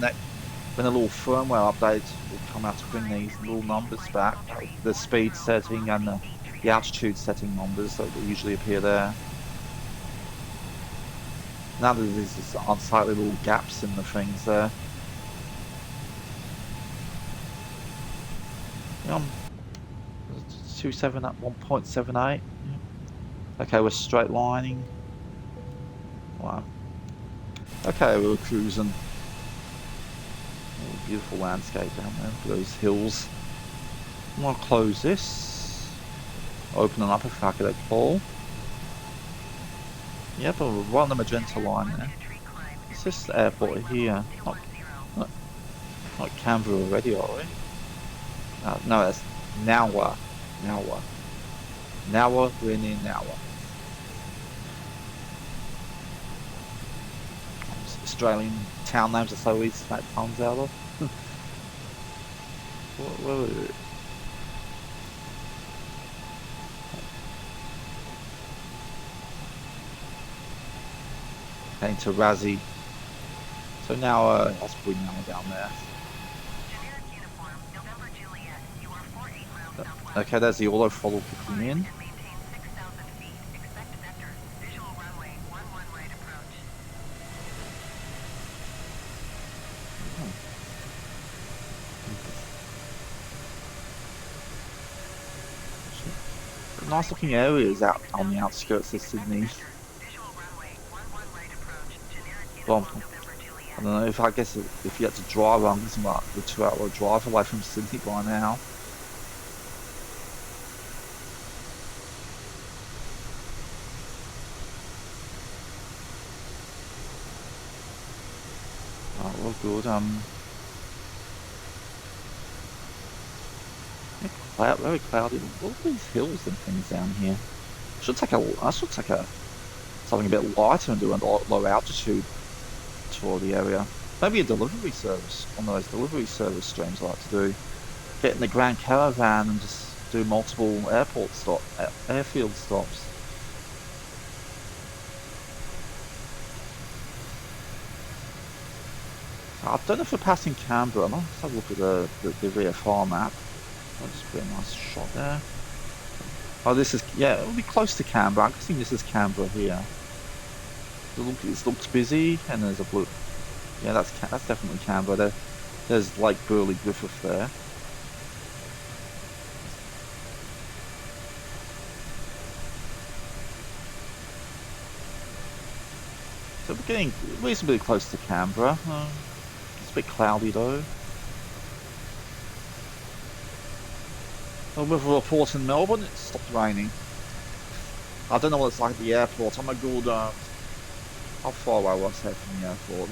little firmware update will come out to bring these little numbers back. The speed setting and the altitude setting numbers that will usually appear there. Now there's these unsightly little gaps in the things there. 27 at 1.78. Okay, we're straight lining. Wow. Okay, we're cruising. Oh, beautiful landscape down there. Those hills. I'm gonna close this. Open it up if I could pull. Yep, we're right on the magenta line there. It's this airport here. Like Canberra already, are we? No, that's Nawa. Nawa. Nawa, we're near Nawa. Australian town names are so easy to make puns out of. Where heading to Razzie. So now, that's probably Nawa down there. Generic uniform, November Juliet. You are 48 miles southwest. Okay, there's the auto follow kicking Climb in. and maintain 6,000 feet. Expect vector. Visual runway 11 right approach. Nice looking areas out on the outskirts of Sydney. Visual runway 11 right approach. Generic Well, uniform, November Juliet. I don't know if I guess if you had to drive, I'm guessing like the 2 hour drive away from Sydney by now. Oh, well, good. Very cloudy. Look at these hills and things down here. I should take something a bit lighter and do a low altitude tour of the area. Maybe a delivery service, one of those delivery service streams I like to do. Get in the Grand Caravan and just do multiple airfield stops. I don't know if we're passing Canberra. Let's have a look at the VFR map. That'll just be a nice shot there. Oh, yeah, it'll be close to Canberra. I'm guessing this is Canberra here. It looks busy, and there's a blue. Yeah, that's definitely Canberra. There's Lake Burley Griffith there. So we're getting reasonably close to Canberra. It's a bit cloudy though. A weather report in Melbourne, it stopped raining. I don't know what it's like at the airport. I'm a good, how far away was that from the airport?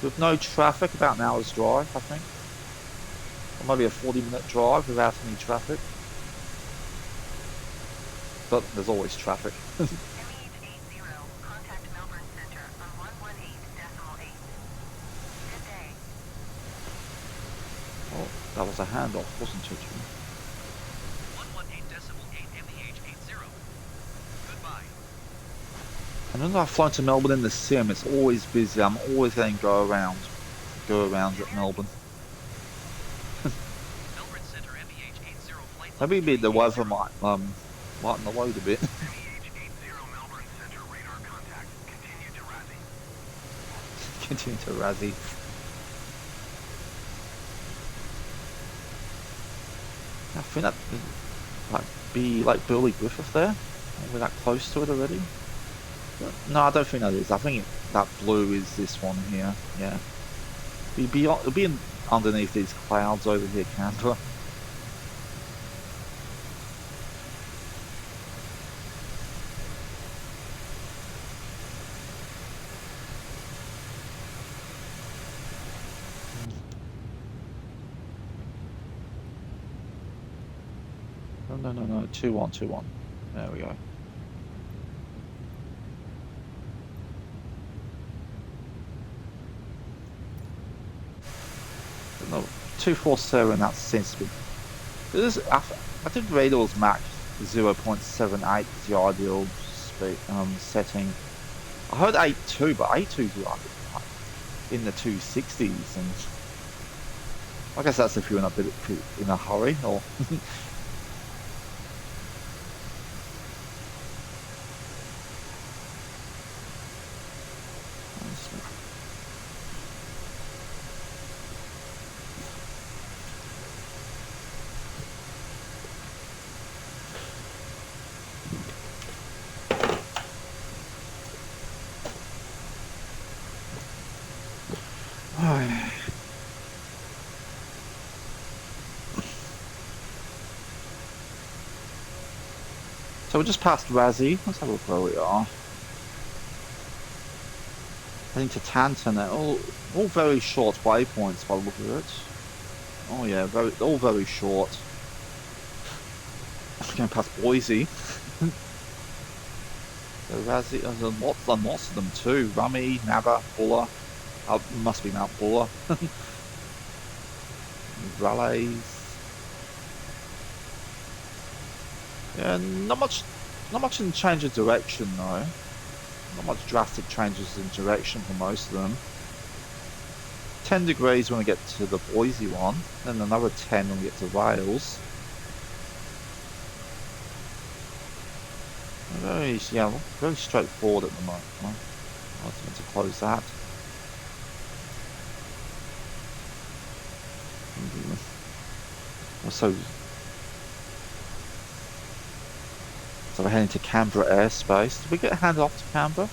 With no traffic, about an hour's drive, I think. Or maybe a 40-minute drive without any traffic. But there's always traffic. MEH80, contact Melbourne Center on 118.8. Good day. Oh, that was a handoff, wasn't it? 118.8 MEH80. Goodbye. And when I've flown to Melbourne in the sim, it's always busy. I'm always getting go-arounds at Melbourne. Melbourne Center MEH80 flight Maybe the weather might lighten the load a bit. MEH80 Melbourne Center radar contact. Continue to Razzie. Continue to Razzie. I think that might be like Burley Griffith there. We're that close to it already. No, I don't think that is. I think that blue is this one here. Yeah. It'll be underneath these clouds over here, Canberra. No. 2-1. There we go. No, 247, that seems to be. I did radars max 0.78 is the ideal speed setting. I heard 8.2, but 8.2 is like in the 260s, and I guess that's if you're in a hurry or. So we're just past Razzie. Let's have a look where we are. Heading to Tantan now. All very short waypoints by the look of it. Oh yeah, all very short. Going past Boise. There's lots and lots of them too. Rummy, Nabba, Buller. Must be Mount Buller. Raleigh. Yeah, not much in change of direction though. Not much drastic changes in direction for most of them. 10 degrees when we get to the Boise one, then another 10 when we get to Wales. Very straightforward at the moment. I was meant to close that. So we're heading to Canberra airspace. Did we get handed off to Canberra?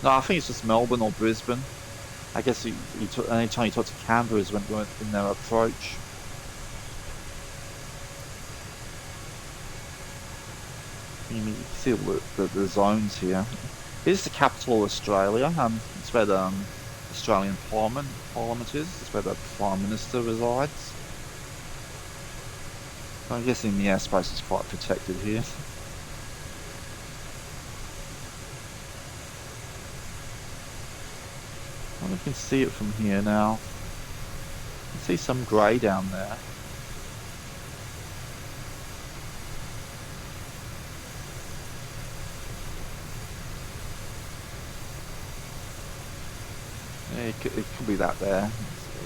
No, I think it's just Melbourne or Brisbane. I guess any time you talk to Canberra is when we're in their approach. You can see all the zones here. Here's the capital of Australia. It's where the Australian Parliament is. It's where the Prime Minister resides. So I'm guessing the airspace is quite protected here. Well, you can see it from here now. You can see some grey down there. Yeah, it could be that there.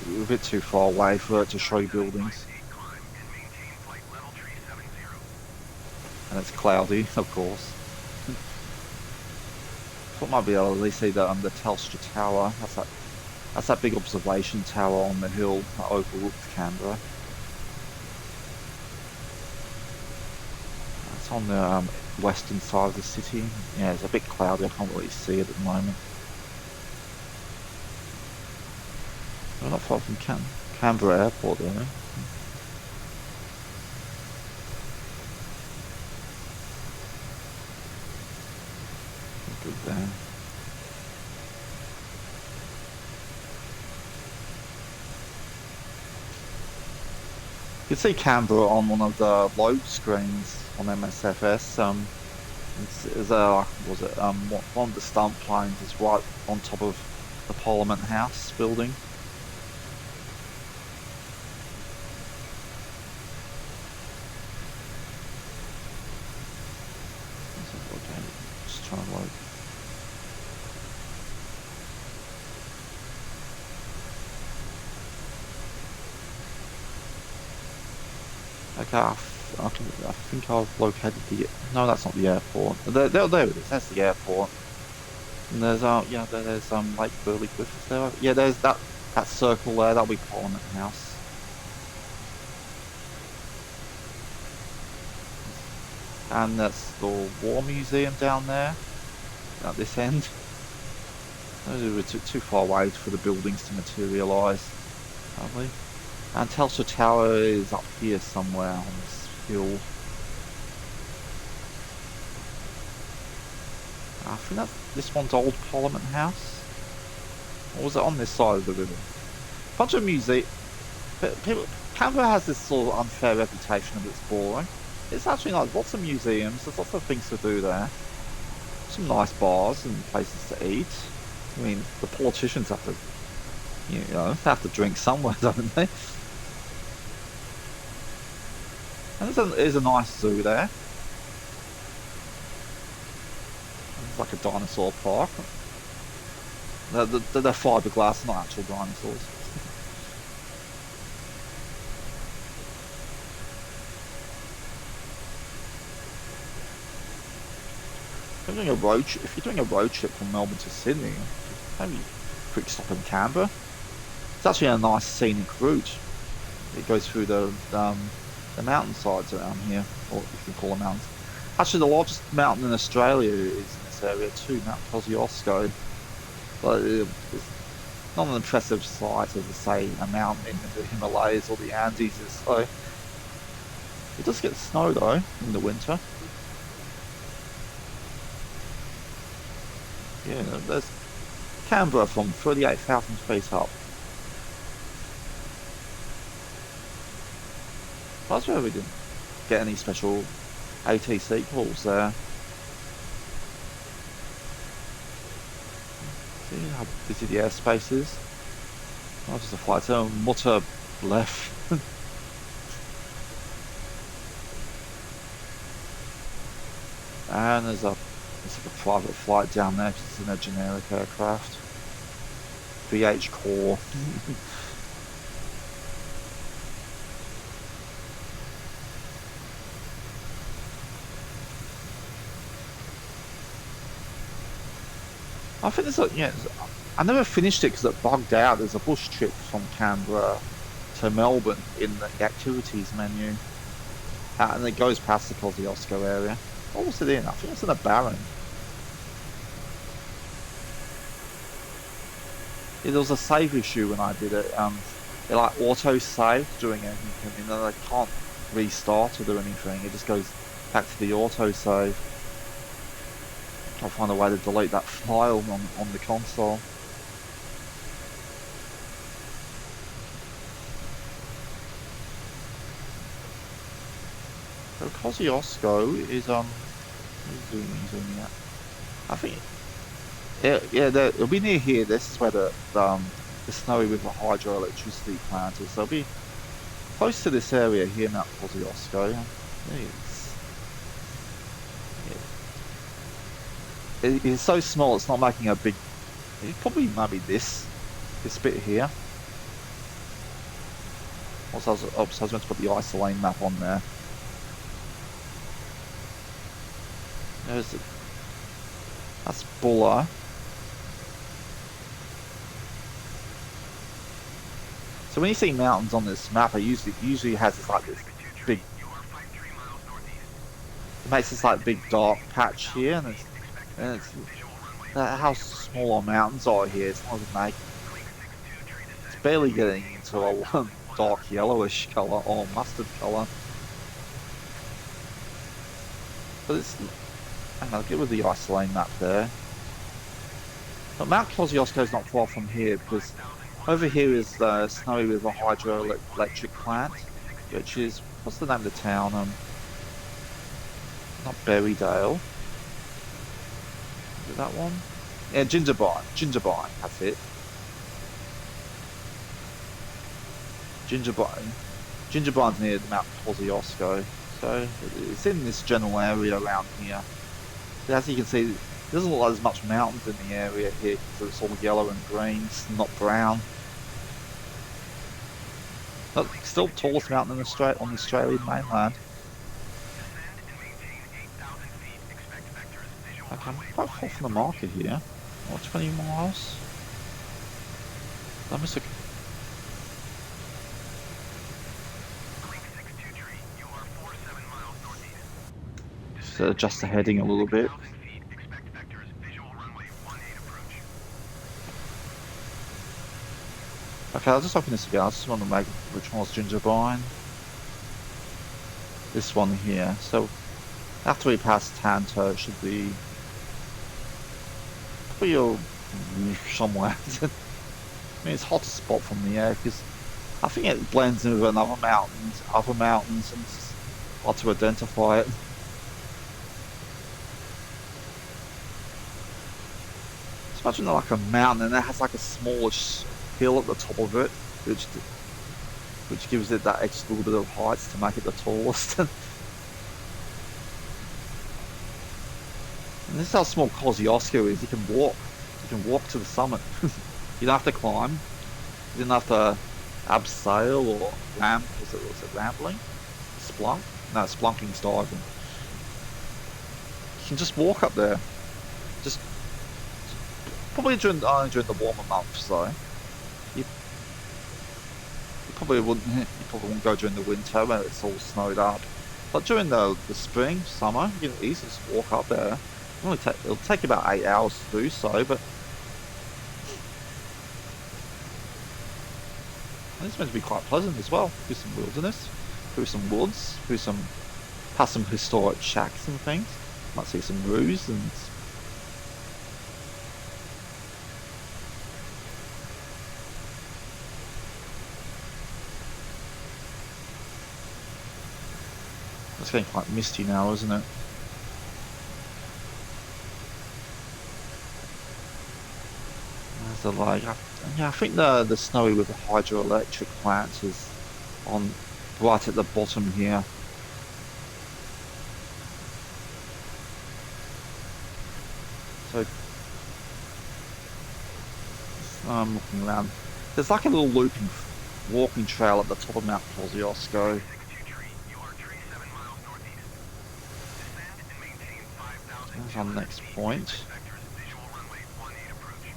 It's a bit too far away for it to show you buildings. And it's cloudy, of course. Thought might be able to at least see the Telstra Tower. That's that big observation tower on the hill that overlooks Canberra. It's on the western side of the city. Yeah, it's a bit cloudy. I can't really see it at the moment. We're not far from Canberra Airport though. Good there. You can see Canberra on one of the load screens on MSFS. One of the stunt planes is right on top of the Parliament House building. Just trying to load. Okay, I think I've located the. No, that's not the airport. There it is. That's the airport. And there's there's Lake Burley Griffiths there. Yeah, there's that circle there. That'll be Parliament House. And that's the War Museum down there at this end. Those are too far away for the buildings to materialise, probably. And Telstra Tower is up here somewhere on this hill. I think this one's old Parliament House. Or was it on this side of the river? Bunch of museums. Canberra has this sort of unfair reputation of it's boring. It's actually nice. Lots of museums. There's lots of things to do there. Some nice bars and places to eat. I mean, the politicians have to, have to drink somewhere, don't they? And there's a nice zoo there. It's like a dinosaur park. They're fiberglass, not actual dinosaurs. If you're doing a road trip from Melbourne to Sydney, maybe a quick stop in Canberra. It's actually a nice scenic route. It goes through the mountainsides around here, or if you can call them mountains. Actually, the largest mountain in Australia is in this area too, Mount Kosciuszko. But it's not an impressive sight as, say, a mountain in the Himalayas or the Andes is. So it does get snow though in the winter. Yeah, Canberra from 38,000 feet up. That's where we didn't get any special ATC calls there. See how busy the airspace is? Oh, just a flight zone. Mutter left. And there's like a private flight down there because it's in a generic aircraft. VH Core. I think there's yeah. I never finished it because it bugged out. There's a bush trip from Canberra to Melbourne in the activities menu, and it goes past the Kosciuszko area. What was it in? I think it's in a Barron. Yeah, there was a save issue when I did it. It like auto saved doing anything, and then I can't restart it or anything. It just goes back to the auto save. I'll find a way to delete that file on the console. So Kosciuszko is zooming out. I think yeah, it'll be near here. This is where the Snowy River hydroelectricity plant is. So it'll be close to this area here, Mount Kosciuszko. It's so small. It's not making a big. It probably might be this bit here. Also, I was meant to put the isolane map on there. There's it. That's Buller. So when you see mountains on this map, it usually has this like this big. It makes this like big dark patch here, and it's how small our mountains are here. It's not make. It's barely getting into a dark yellowish color or mustard color. But it's. Hang on, I'll get with the isolane map there. But Mount Kosciuszko is not far from here because over here is the Snowy River hydroelectric plant, which is what's the name of the town? Not Berrydale. Is it that one? Yeah, Gingerbine. That's it. Gingerbine's near Mount Kosciuszko, so it's in this general area around here. As you can see, there doesn't look like there's much mountains in the area here because it's all yellow and green, not brown. But still tallest mountain on the Australian mainland. Okay, I'm quite far from the marker here. What, 20 miles? I must have... Just adjust the heading a little bit. Okay, I'll just open this again. I just want to make which one was Gingerbine. This one here. So after we pass Tanto, it should be probably somewhere. I mean, it's hard to spot from the air because I think it blends in with other mountains, and it's hard to identify it. Just imagine like a mountain and it has like a smallish hill at the top of it, which gives it that extra little bit of height to make it the tallest. And this is how small Kosciuszko is. You can walk to the summit. You don't have to climb. You didn't have to abseil or was it rambling? Splunk? No, splunking's diving. You can just walk up there. Just probably during the warmer months though. You probably wouldn't go during the winter when it's all snowed up. But during the spring, summer, you can easily just walk up there. It'll take you about 8 hours to do so, but it's meant to be quite pleasant as well. Through some wilderness, through some woods, past some historic shacks and things. Might see some roos and It's getting quite misty now, isn't it? There's the like, yeah, I think the snowy with the hydroelectric plant is on right at the bottom here. So I'm looking around. There's like a little looping walking trail at the top of Mount Kosciuszko. 62 tree, you are tree 7 miles northeast. Descend and maintain There's our 5,200 next feet. point. Vectors, visual runway 18 approach.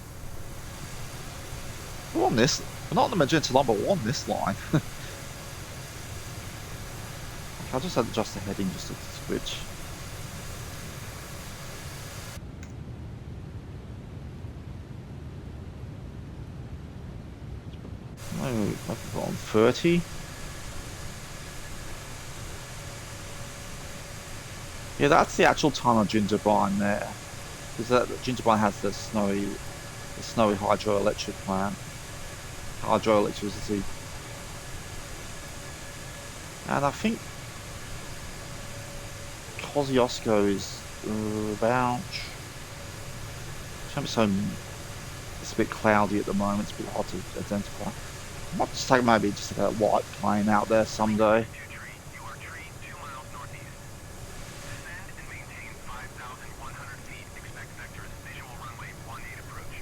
We're on this. We're not on the magenta line, but we're on this line. I'll just adjust the heading just to switch. Maybe we're on 30. Yeah, that's the actual tunnel of Gingerbread there. Because that Gingerbread has the snowy hydroelectric plant. Hydroelectricity. And I think Kosciuszko is about. It's a bit cloudy at the moment. It's a bit hard to identify. I might just take maybe just like a white plane out there someday. 62 tree, you are tree 2 miles northeast. Descend and maintain 5,100 feet. Expect vectors, visual runway 18 approach.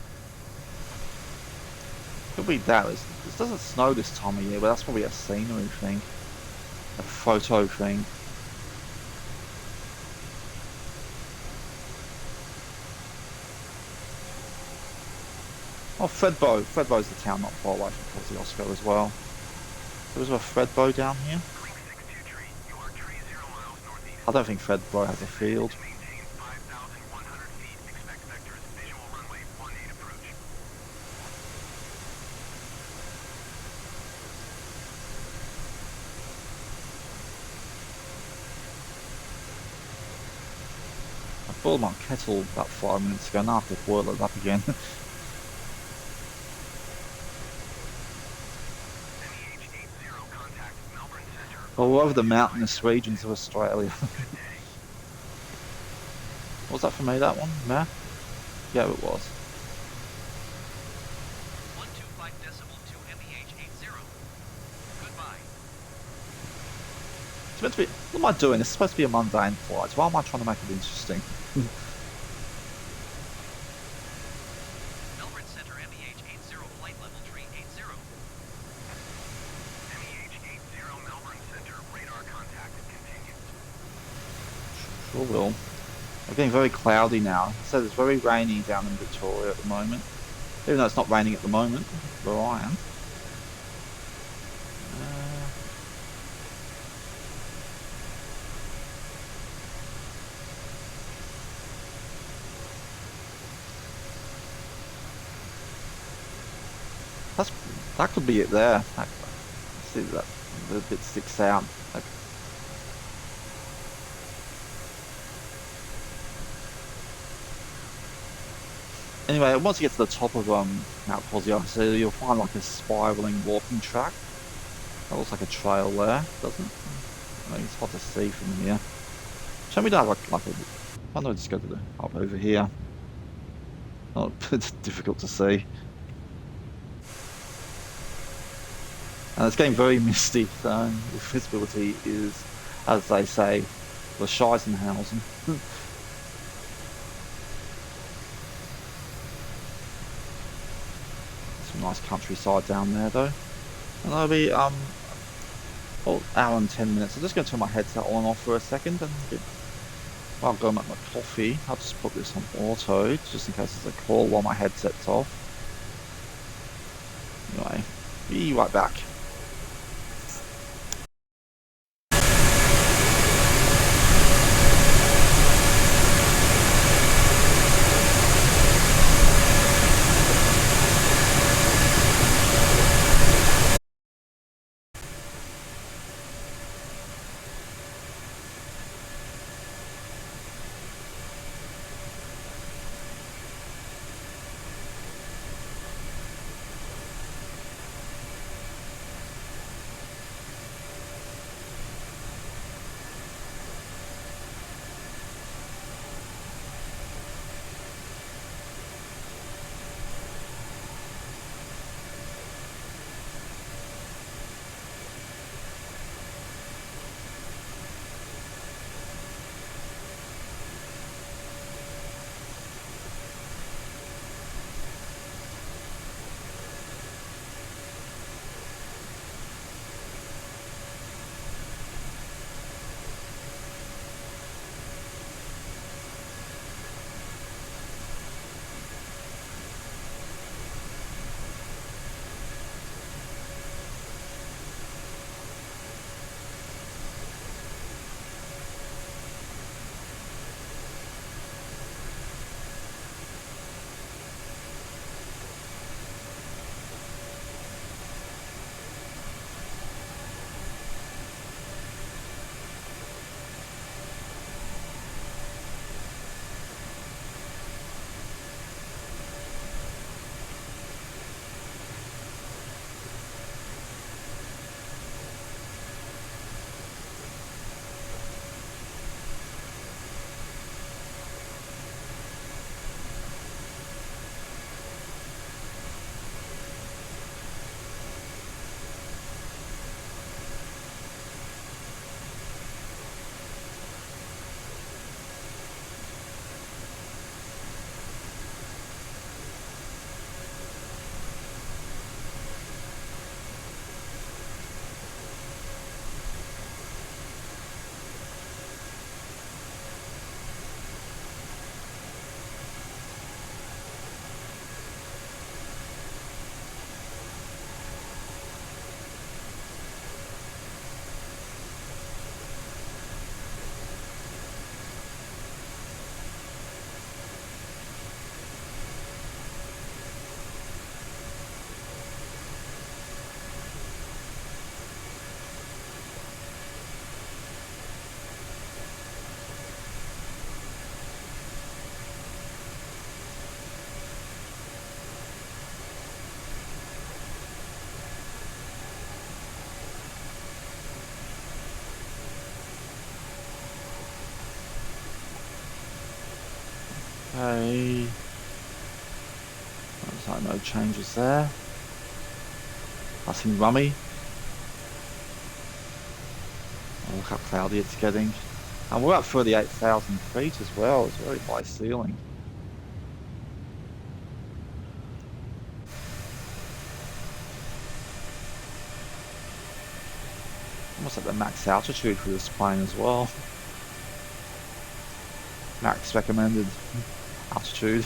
Could be that. It doesn't snow this time of year, but that's probably a scenery thing, a photo thing. Oh, Fredbo. Fredbo's the town not far away from Kosciuszko as well. There was a Fredbo down here. Link 62 tree, you are tree 0 miles northeast. I don't think Fredbo has a field. Maintain 5,100 feet. Expect vectors, visual runway 18 approach. I boiled my kettle about 5 minutes ago. Now I have to boil it up again. MEH 80, contact Melbourne Center. All over the mountainous regions of Australia. Good day. Was that for me, that one? Nah? Yeah, it was. 125.2 MEH 80. Goodbye. It's meant to be. What am I doing? It's supposed to be a mundane flight. Why am I trying to make it interesting? Melbourne Center MEH 80 flight level tree 80. MEH 80, Melbourne Center. Radar contact continues. Sure will. It's getting very cloudy now. It says it's very rainy down in Victoria at the moment. Even though it's not raining at the moment, where I am. That could be it there. See that the bit sticks out. Anyway, once you get to the top of Mount Kosciuszko, you'll find like a spiraling walking track. That looks like a trail there, doesn't it? I mean, it's hard to see from here. Show me that like a. I know, just go to the up over here. Not it's difficult to see. And it's getting very misty, so the visibility is, as they say, the Scheisenhausen. Some nice countryside down there, though. And that'll be about hour and 10 minutes. I'm just going to turn my headset on and off for a second, and while I'm going make my coffee, I'll just put this on auto, just in case there's a call while my headset's off. Anyway, be right back. Okay. Looks like no changes there. Nothing rummy. Oh, look how cloudy it's getting. And we're at 38,000 feet as well. It's very high ceiling. Almost at the max altitude for this plane as well. Max recommended altitude.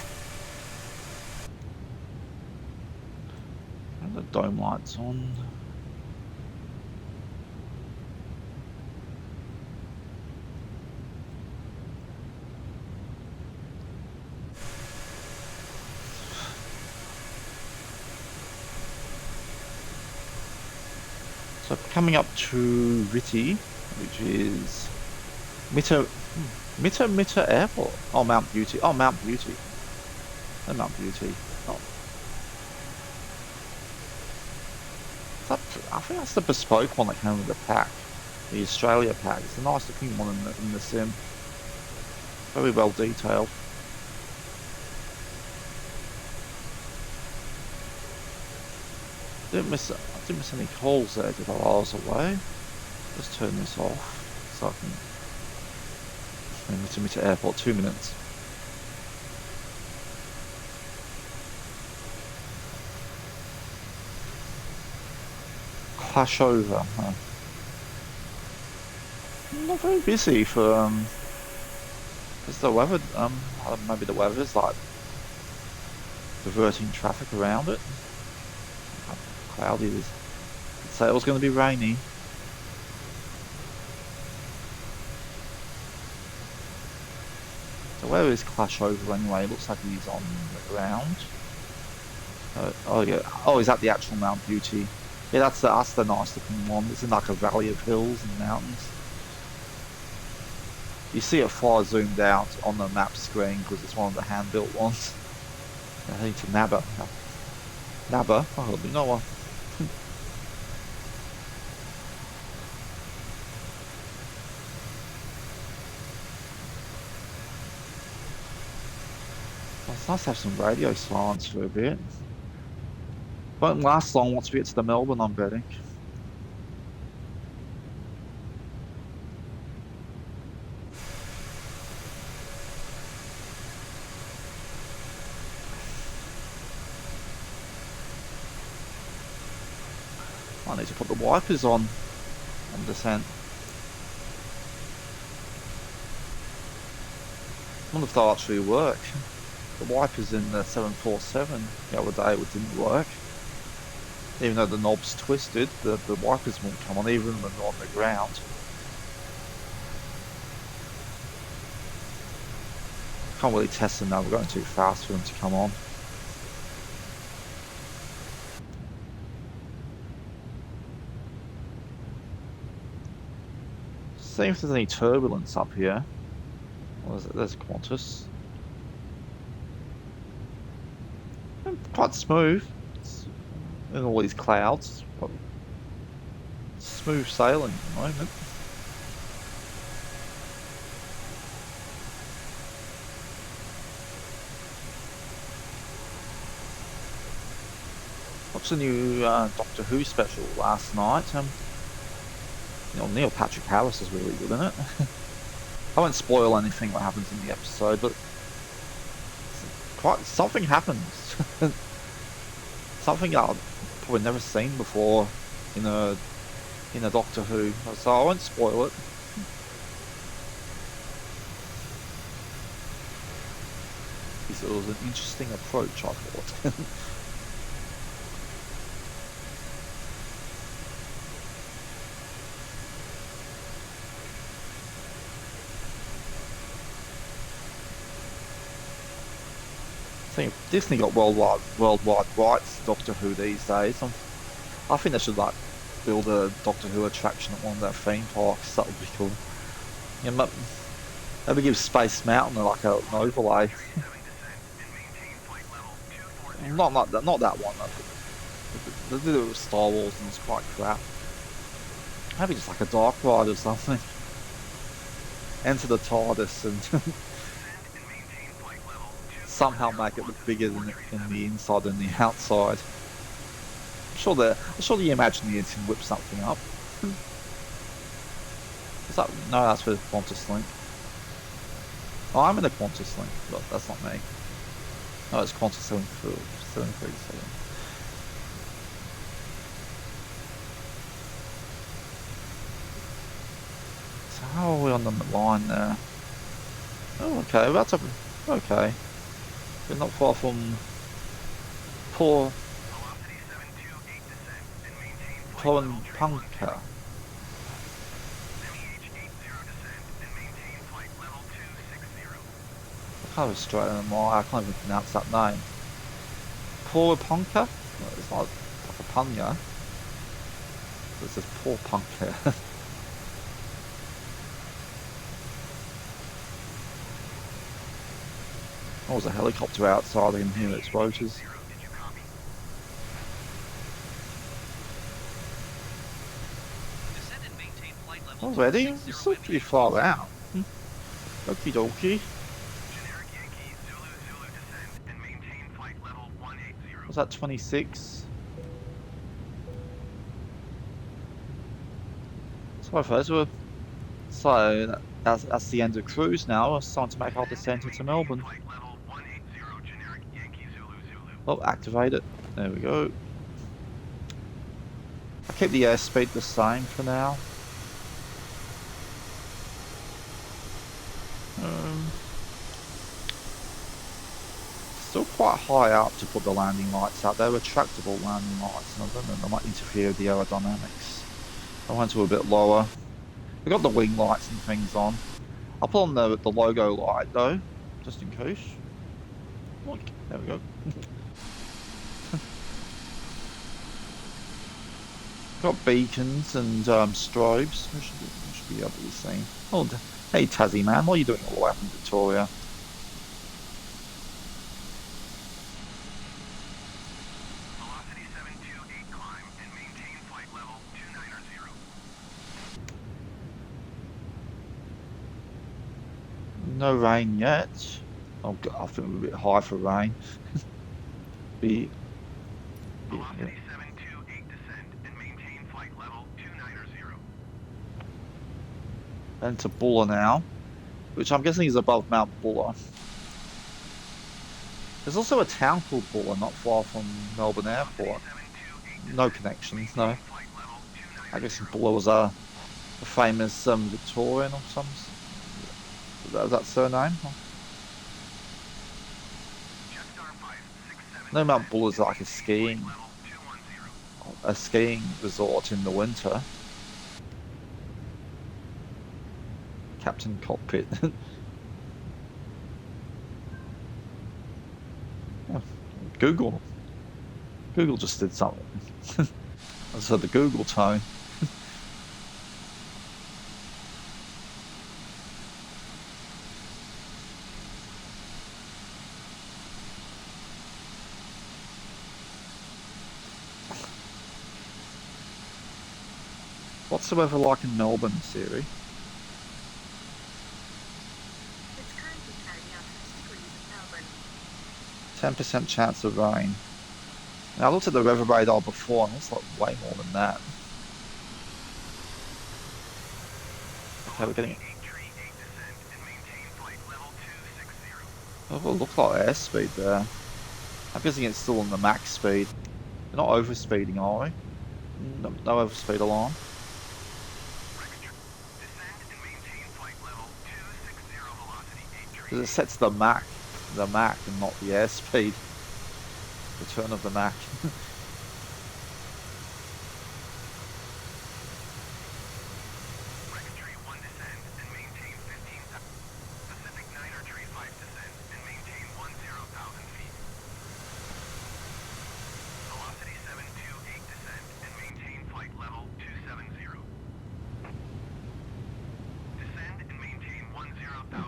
And the dome lights on. So coming up to Viti, which is Mitta Airport. Oh, Mount Beauty. Oh, Mount Beauty. Oh, Mount Beauty. Oh. I think that's the bespoke one that came with the pack. The Australia pack. It's a nice looking one in the sim. Very well detailed. I didn't miss any calls there, did I, while I was away? Let's turn this off so I can Mitta Airport 2 minutes. Clash over. Huh? Not very busy for because the weather. Maybe the weather's like diverting traffic around it. How cloudy it is. I'd say it was going to be rainy. So where is Clash over anyway? It looks like he's on the ground. Oh yeah. Oh, he's at the actual Mount Beauty. Yeah, that's the nice looking one. It's in like a valley of hills and mountains. You see it far zoomed out on the map screen because it's one of the hand-built ones. I need to nab it. Nabba? Oh, you know what? It's nice to have some radio silence for a bit. Won't last long once we get to the Melbourne, I'm betting. I need to put the wipers on descent. I wonder if they'll actually work. The wipers in the 747 the other day didn't work. Even though the knob's twisted, the wipers won't come on even when they're on the ground. Can't really test them now, we're going too fast for them to come on. See if there's any turbulence up here. What is it? There's Qantas. Quite smooth. In all these clouds. Smooth sailing at the moment. Watched the new Doctor Who special last night. Neil Patrick Harris is really good in it. I won't spoil anything what happens in the episode, but something happens. Something I've probably never seen before in a Doctor Who, so I won't spoil it. It was an interesting approach, I thought. I think Disney got worldwide rights to Doctor Who these days. I think they should like build a Doctor Who attraction at one of their theme parks. That would be cool. Yeah, maybe give Space Mountain like an overlay. Not that one. They did it with Star Wars and it's quite crap. Maybe just like a dark ride or something. Enter the TARDIS and somehow make it look bigger than in the inside than the outside. I'm sure the Imagineers can whip something up. Is that, no, that's for Qantas Link. Oh, I'm in the Qantas Link, but that's not me. No, it's Qantas 737. So how are we on the line there? Oh, okay, that's okay. We're not far from poor Velocity 728 descent and maintain flight Poor level Punker. MEH 80 descent and maintain flight level 260. I can't Australian anymore. I can't even pronounce that name. Poor Punker? It's not like a punya. It says poor Punker. Oh, there's a helicopter outside. I can hear its rotors. Did you copy? Descend and maintain flight level Already? 260 It's still and pretty use far out. Okie dokie. Generic Yankee Zulu descent and maintain flight level 180. Was that 26? So that's the end of cruise now. It's time to make our descent into Melbourne. Flight level 180 generic Yankee Zulu. Oh, activate it. There we go. I'll keep the airspeed the same for now. Still quite high up to put the landing lights out. They're retractable landing lights, and I don't know, they might interfere with the aerodynamics. I went to a bit lower. We got the wing lights and things on. I'll put on the logo light though, just in case. Look, there we go. Got beacons and strobes. We should be able to be seen. Oh, hey Tassie man, what are you doing all the way up in Victoria? Velocity 728 climb and maintain flight level 290. No rain yet. Oh, God, I think we're a bit high for rain. Velocity 728 descent and maintain flight level 290. And to Buller now, which I'm guessing is above Mount Buller. There's also a town called Buller, not far from Melbourne Airport. No connections, no. I guess Buller was a famous Victorian or something. Is that surname? No, Mount Buller's like a skiing resort in the winter. Captain Cockpit. Oh, Google just did something. I just heard the Google tone. What's the weather like in Melbourne, Siri? It's currently cloudy up 6 degrees in Melbourne. 10% chance of rain. Now, I looked at the weather radar before and it's like way more than that. Okay, we're getting... Oh, well, look like airspeed there. I'm guessing it's still on the max speed. We're not overspeeding, are we? No overspeed alarm. Because it sets the Mach and not the airspeed. Return of the Mach.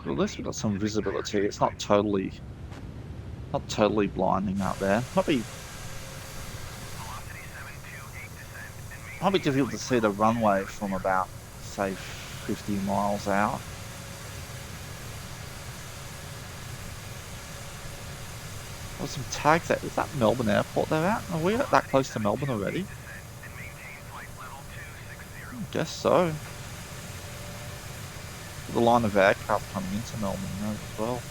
Well, at least we've got some visibility. It's not totally blinding out there. Might be difficult to see the runway from about, say, 50 miles out. There's some tags at, is that Melbourne Airport they're at? Are we that close to Melbourne already? And maintain flight level 260. Guess so. The line of aircraft coming into Melbourne there as well.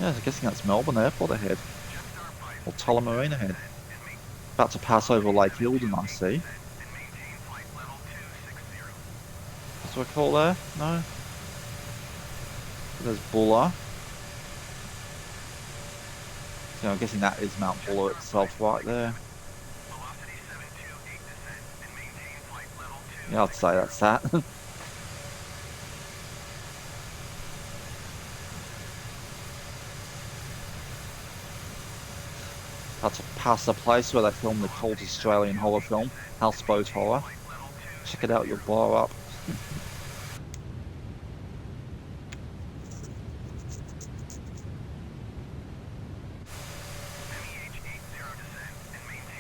Yeah, I'm guessing that's Melbourne Airport ahead. Jetstar 5 Or Tullamarine ahead. and maintain About to pass over Lake Eildon, I see. and maintain flight level 260. What's what I call there? No? There's Buller. So I'm guessing that is Mount Buller itself right there. Velocity 728 descent and maintain flight level 260. Yeah, I'd say that's that. About to pass the place where they filmed the cult Australian horror film, Houseboat Horror. Check it out, you'll blow up.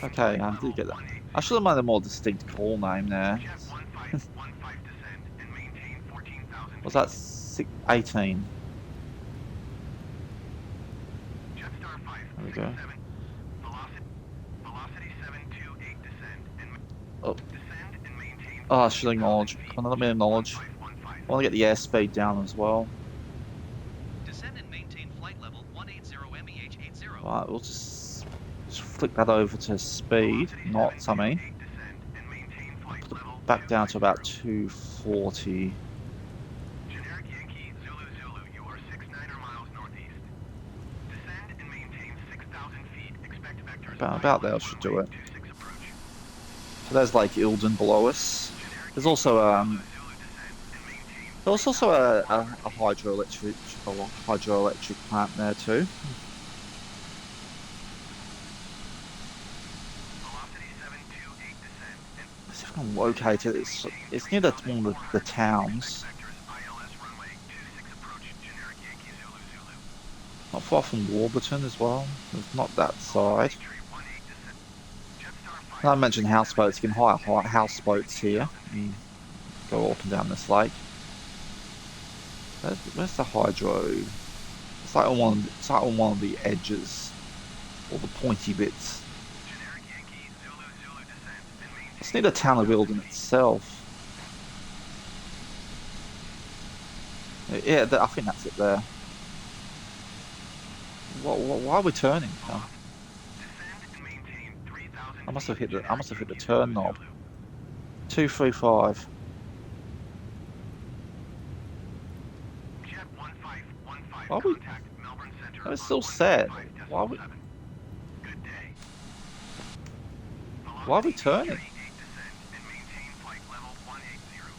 Okay, I did get that. I should have made a more distinct call name there. Jet 1515 descend and maintain 14,000 Was that 18? Jetstar 5 There we go. Velocity 728 descend and Oh, descend and maintain I should acknowledge. Come on, let me acknowledge. I 515. want to get the airspeed down as well. Descend and maintain flight level 180 MEH 80. Right, we'll just flick that over to speed, knots, I mean. Descend and maintain flight level Back down to about 240. Generic Yankee Zulu Zulu, you are 69er miles northeast. Descend and maintain 6,000 feet. Expect vectors. About there should do it. 26 approach. So there's Lake Eildon below us. There's also Zulu descend and maintain. there's also a hydroelectric plant there too. Velocity 728 descend and Let's see if I can locate it. It's near one of the towns. vectors ILS runway 26 approach. Generic Yankee Zulu Zulu. Not far from Warburton as well. It's not that side. Tree 18 descend. Jetstar 5 I mentioned houseboats. You can hire houseboats here and go up and down this lake. Where's the hydro? It's like on one of the edges, all the pointy bits. Generic Yankee Zulu Zulu descend and maintain. It's near the town of Eildon itself. Yeah, I think that's it there. Why are we turning? Oh, Descend and maintain 3,000 I must have hit feet. the turn knob. 235. Jet 1515 Why are we- contact Melbourne Center. That was on still set. 135.7. Why are we- Good day. Why are we Velocity turning? 838 descend and maintain flight level 180.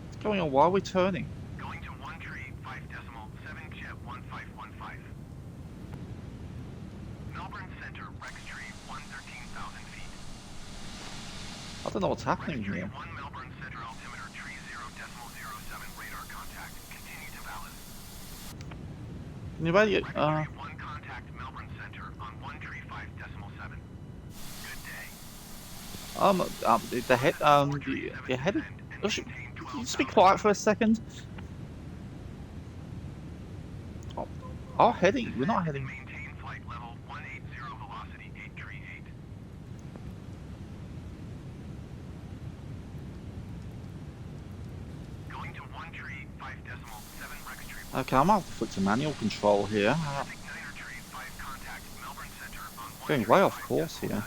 What's going on? Why are we turning? Going to 1 tree 5.7 Jet 1515. Melbourne Center Rex tree 113,000 feet. I don't know what's happening Tree here. 1 Melbourne Center altimeter tree 0.07 radar contact. Continue to valid. Anybody? Tree 1 contact Melbourne Center on 1 tree 5.7. Good day. The head, the head. Oh, can you just be quiet for a second? Oh, our heading. We're not heading. Maintain flight level 180 velocity 8 tree 8. Going to 1 tree 5.7 Rex tree. Okay, I'm gonna have to flick to manual control here. Igniter tree 5 contact Melbourne Center on 1 Going tree way off 5.7. course here.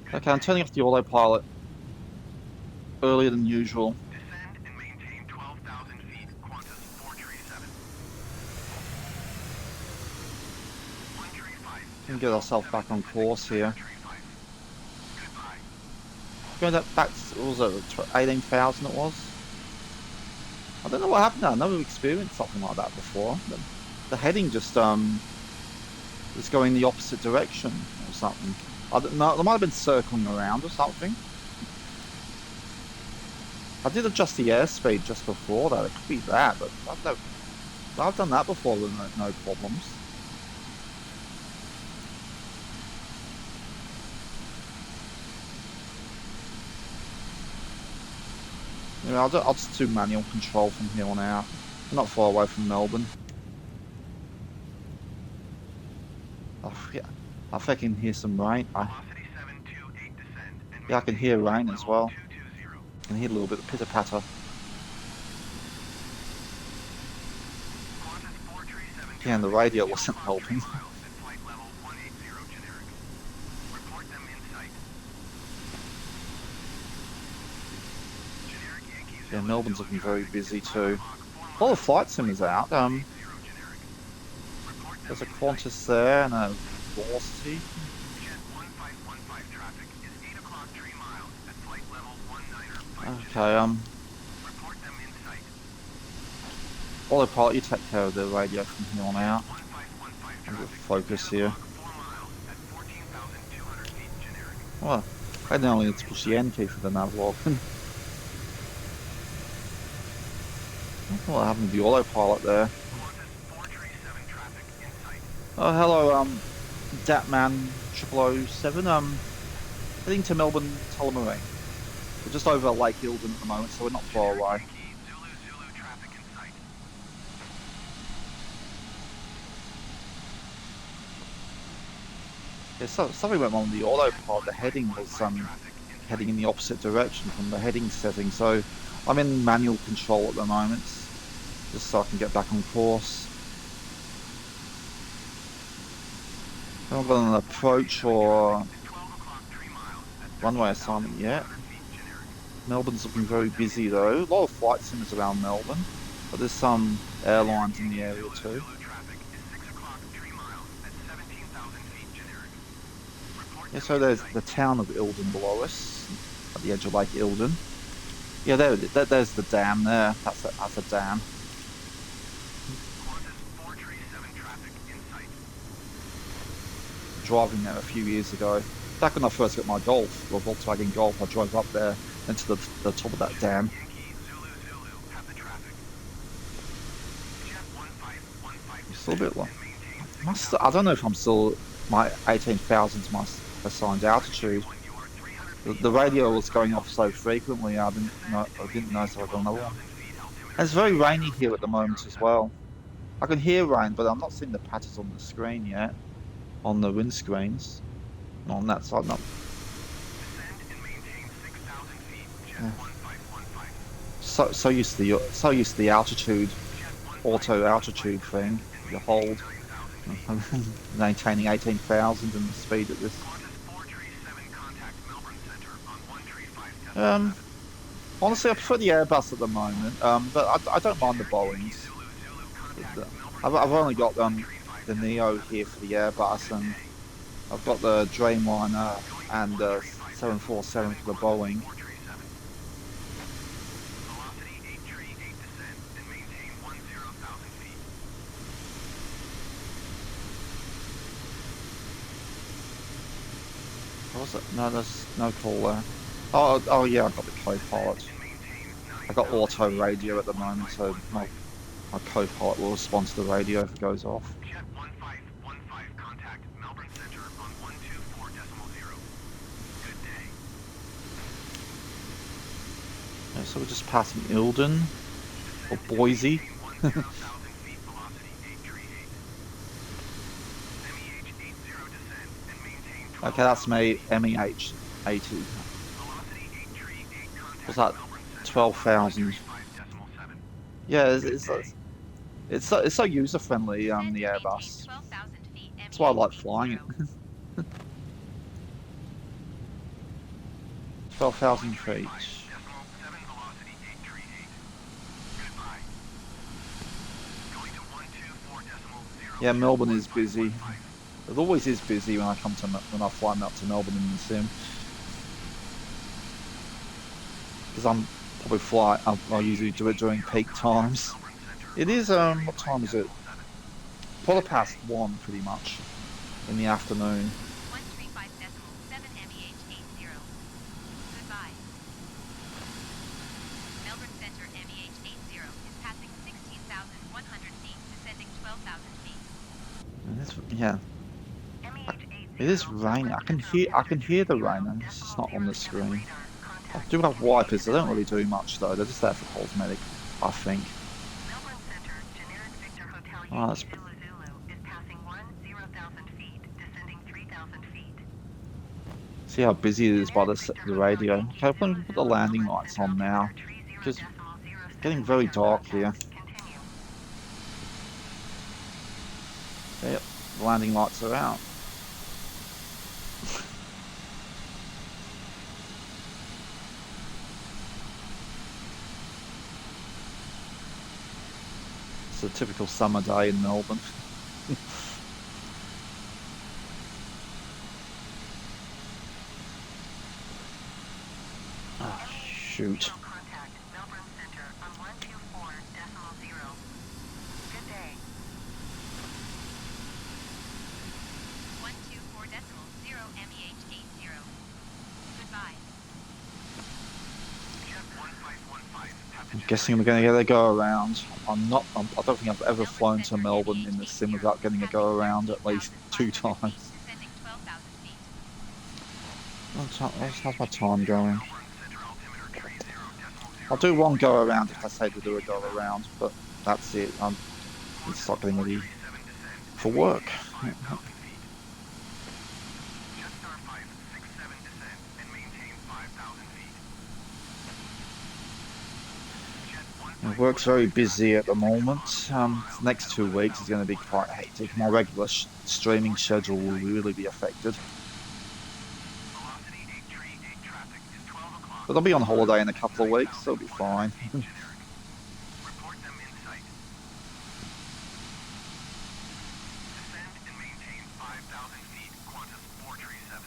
Good Okay, I'm day. turning off the autopilot earlier than usual. Descend and maintain 12,000 feet. Qantas 4 tree 7. 1 tree 5. We can get ourselves back on course here. Tree 5. Goodbye. Going back, what was it, 18,000 it was? I don't know what happened there. I've never experienced something like that before. The heading just is going the opposite direction or something. I don't know, it might have been circling around or something. I did adjust the airspeed just before that. It could be that, but I've done that before with no problems. Anyway, I'll just do manual control from here on out. I'm not far away from Melbourne. Yeah, I think I can hear some rain. Velocity 728 descend and Yeah, I can maintain hear flight rain as level well. 220. I can hear a little bit of pitter patter. Qantas 437 Yeah, and the traffic radio is 2 wasn't o'clock 3 helping. miles at flight level 180 generic. Report them in sight. Generic Yankee Yeah, Zulu Melbourne's Zulu looking very traffic busy is 5 too. o'clock 4 A lot of miles flight at flight simmers level out. 180 generic. Report them There's a in sight. Qantas there and a Velocity. Jet 1515 traffic is 8 o'clock 3 miles at flight level 190 Okay, generic. Report them in sight. Autopilot, you take care of the radio from here on out. 1515 I'm gonna traffic focus is 10 here. o'clock 4 miles at 14,200 feet generic. Well, I now need to push the N key for the navlog. What happened to the autopilot there? Qantas 437 traffic in sight. Oh, hello, Datman 0007. Heading to Melbourne Tullamarine. We're just over Lake Eildon at the moment, so we're not far away. Yankee Zulu Zulu traffic in sight. Yeah, so something went wrong with the autopilot. The heading was heading in the opposite direction from the heading setting, so I'm in manual control at the moment, just so I can get back on course. I haven't got an approach or 12 o'clock 3 miles at runway assignment yet. 13,500 feet generic. Melbourne's looking very busy though. A lot of flight sims around Melbourne, but there's some airlines in the area too. Zulu traffic is 6 o'clock 3 miles at 17,000 feet generic. Report Yeah, them so in there's sight. the town of Eildon below us, at the edge of Lake Eildon. Yeah, there's the dam there. That's a dam. Qantas 437 traffic in sight. Driving there a few years ago. Back when I first got my Golf, or Volkswagen Golf, I drove up there into the top of that dam. Yankee Zulu Zulu have the traffic. Jet 1515 It's a little bit long. and maintain I don't know if I'm still my 18,000's my assigned altitude. when you are 300 feet. The radio was going off so frequently. I didn't notice I got another one. 12,000 feet altimeter. And it's very rainy here at the moment as well. I can hear rain, but I'm not seeing the patterns on the screen yet. On the windscreens. Not on that side, no. Descend and maintain 6,000 feet. Jet Yeah. 1515. So used to the altitude, Jet auto altitude thing. You hold, 9,000 feet. maintaining 18,000 and the speed at this. Qantas 437 contact Melbourne Center on 135.7. Honestly, I prefer the Airbus at the moment, but I don't mind the Boeings. Zulu Zulu contact The- Melbourne I've only got the 135.7. Neo here for the Airbus, and I've got the Dreamliner and the 747 for the Boeing. 437. Velocity 838 descend and maintain 10,000 feet. What was it? No, there's no call there. Oh yeah, I've got the co-pilot. And maintain I got 9,000 auto feet. radio at the moment, so my co-pilot will respond to the radio if it goes off. Jet 1515 contact Melbourne Center on 124.0. Good day. Yeah, so we're just passing Eildon, or Boise. 10,000 feet velocity 838. MEH 80 descend and maintain 12. Okay, that's me, MEH 80. Velocity 838 contact What's that? Melbourne Center 12,000. 135.7. Yeah, it's so user friendly, the Airbus. That's why I like flying it. 12,000 feet. 7 velocity 838. Goodbye. Going to 124.0. Yeah, Melbourne is busy. It always is busy when I fly out to Melbourne in the sim. Because I'll usually do it during peak times. It is, what time is it? 1:15 pretty much in the afternoon. 135.7 MEH 80. Goodbye. Melbourne Center MEH 80 is passing 16,100 feet, descending 12,000 feet. Yeah, it is raining. I can hear the rain, and it's just not on the screen. I do have wipers. They don't really do much though. They're just there for cosmetic, I think. Melbourne Center, generic Victor Hotel Oh, that's- Yankee Zulu Zulu is passing 10,000 feet, See how busy it is by the radio. Okay, I'm going to put the landing lights on now because it's getting very dark here. Yep, the landing lights are out. It's a typical summer day in Melbourne. Oh, shoot. Contact Melbourne Center on 124.0. Good day. 124.0 MEH80. Goodbye. Jet 1515, have the I'm guessing we're going to get a go around. I don't think I've ever flown to Melbourne in the sim without getting a go around at least 2 times. Descending 12,000 feet. How's my time going? Melbourne Center altimeter 30.0. I'll do one go around if I say to do a go around, but that's it. I'm going to start getting ready 37 descent for work. 5,000 feet. Jetstar 567 descent and maintain 5,000 feet. Jet Work's very busy at the moment. The next 2 weeks is going to be quite hectic. My regular streaming schedule will really be affected. velocity 838 traffic is 12 o'clock. But I'll be on holiday in a couple of weeks, so it'll be fine. Generic. Report them in sight. Descend and maintain 5,000 feet. Qantas 437.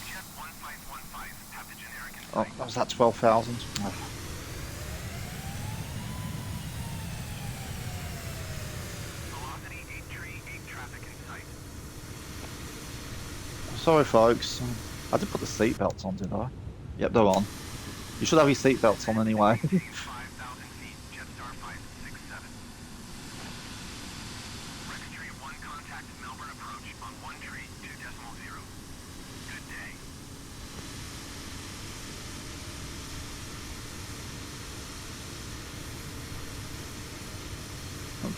Jet 1515, have the generic in Oh, sight. was that 12,000? Oh. Velocity 838 traffic in sight. Sorry, folks. I did put the seatbelts on, did I? Yep, they're on. You should have your seatbelts on anyway. 5,000 feet. Jetstar 567. Registry 1 contact Melbourne approach on 132.0. Good day.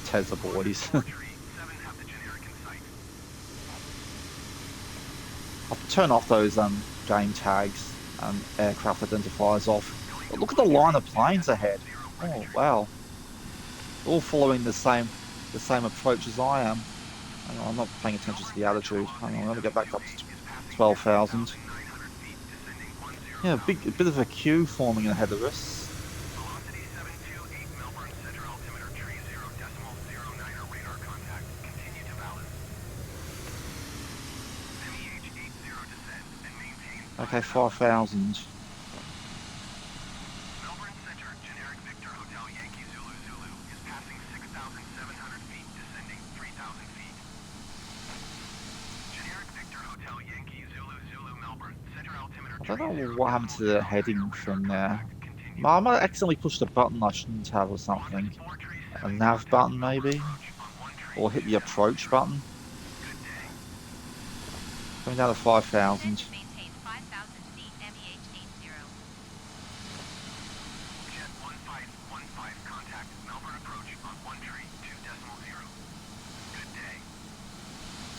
Ted's the boys. 437, have the generic in sight. I'll turn off those game tags and aircraft identifiers off. But look at the line of planes ahead. Oh wow, all following the same approach as I am. Hang on, I'm not paying attention to the altitude. Hang on, I'm gonna get back up to 12,000. Yeah, a bit of a queue forming ahead of us. Velocity 728 Melbourne Center altimeter 30.09 radar contact. Continue to valid. MEH 80 descend and maintain. Okay, 5,000. Melbourne Center, generic Victor Hotel Yankee Zulu Zulu is passing 6,700 feet, descending 3,000 feet. Generic Victor Hotel Yankee Zulu Zulu Melbourne Center altimeter I don't know what happened to the heading from there. I might accidentally pushed a button I shouldn't have or something. A nav button maybe? Or hit the approach button. Coming down to 5,000. Descend and maintain 5,000 feet MEH80. Jet 1515 contact Melbourne approach on 132.0. Good day.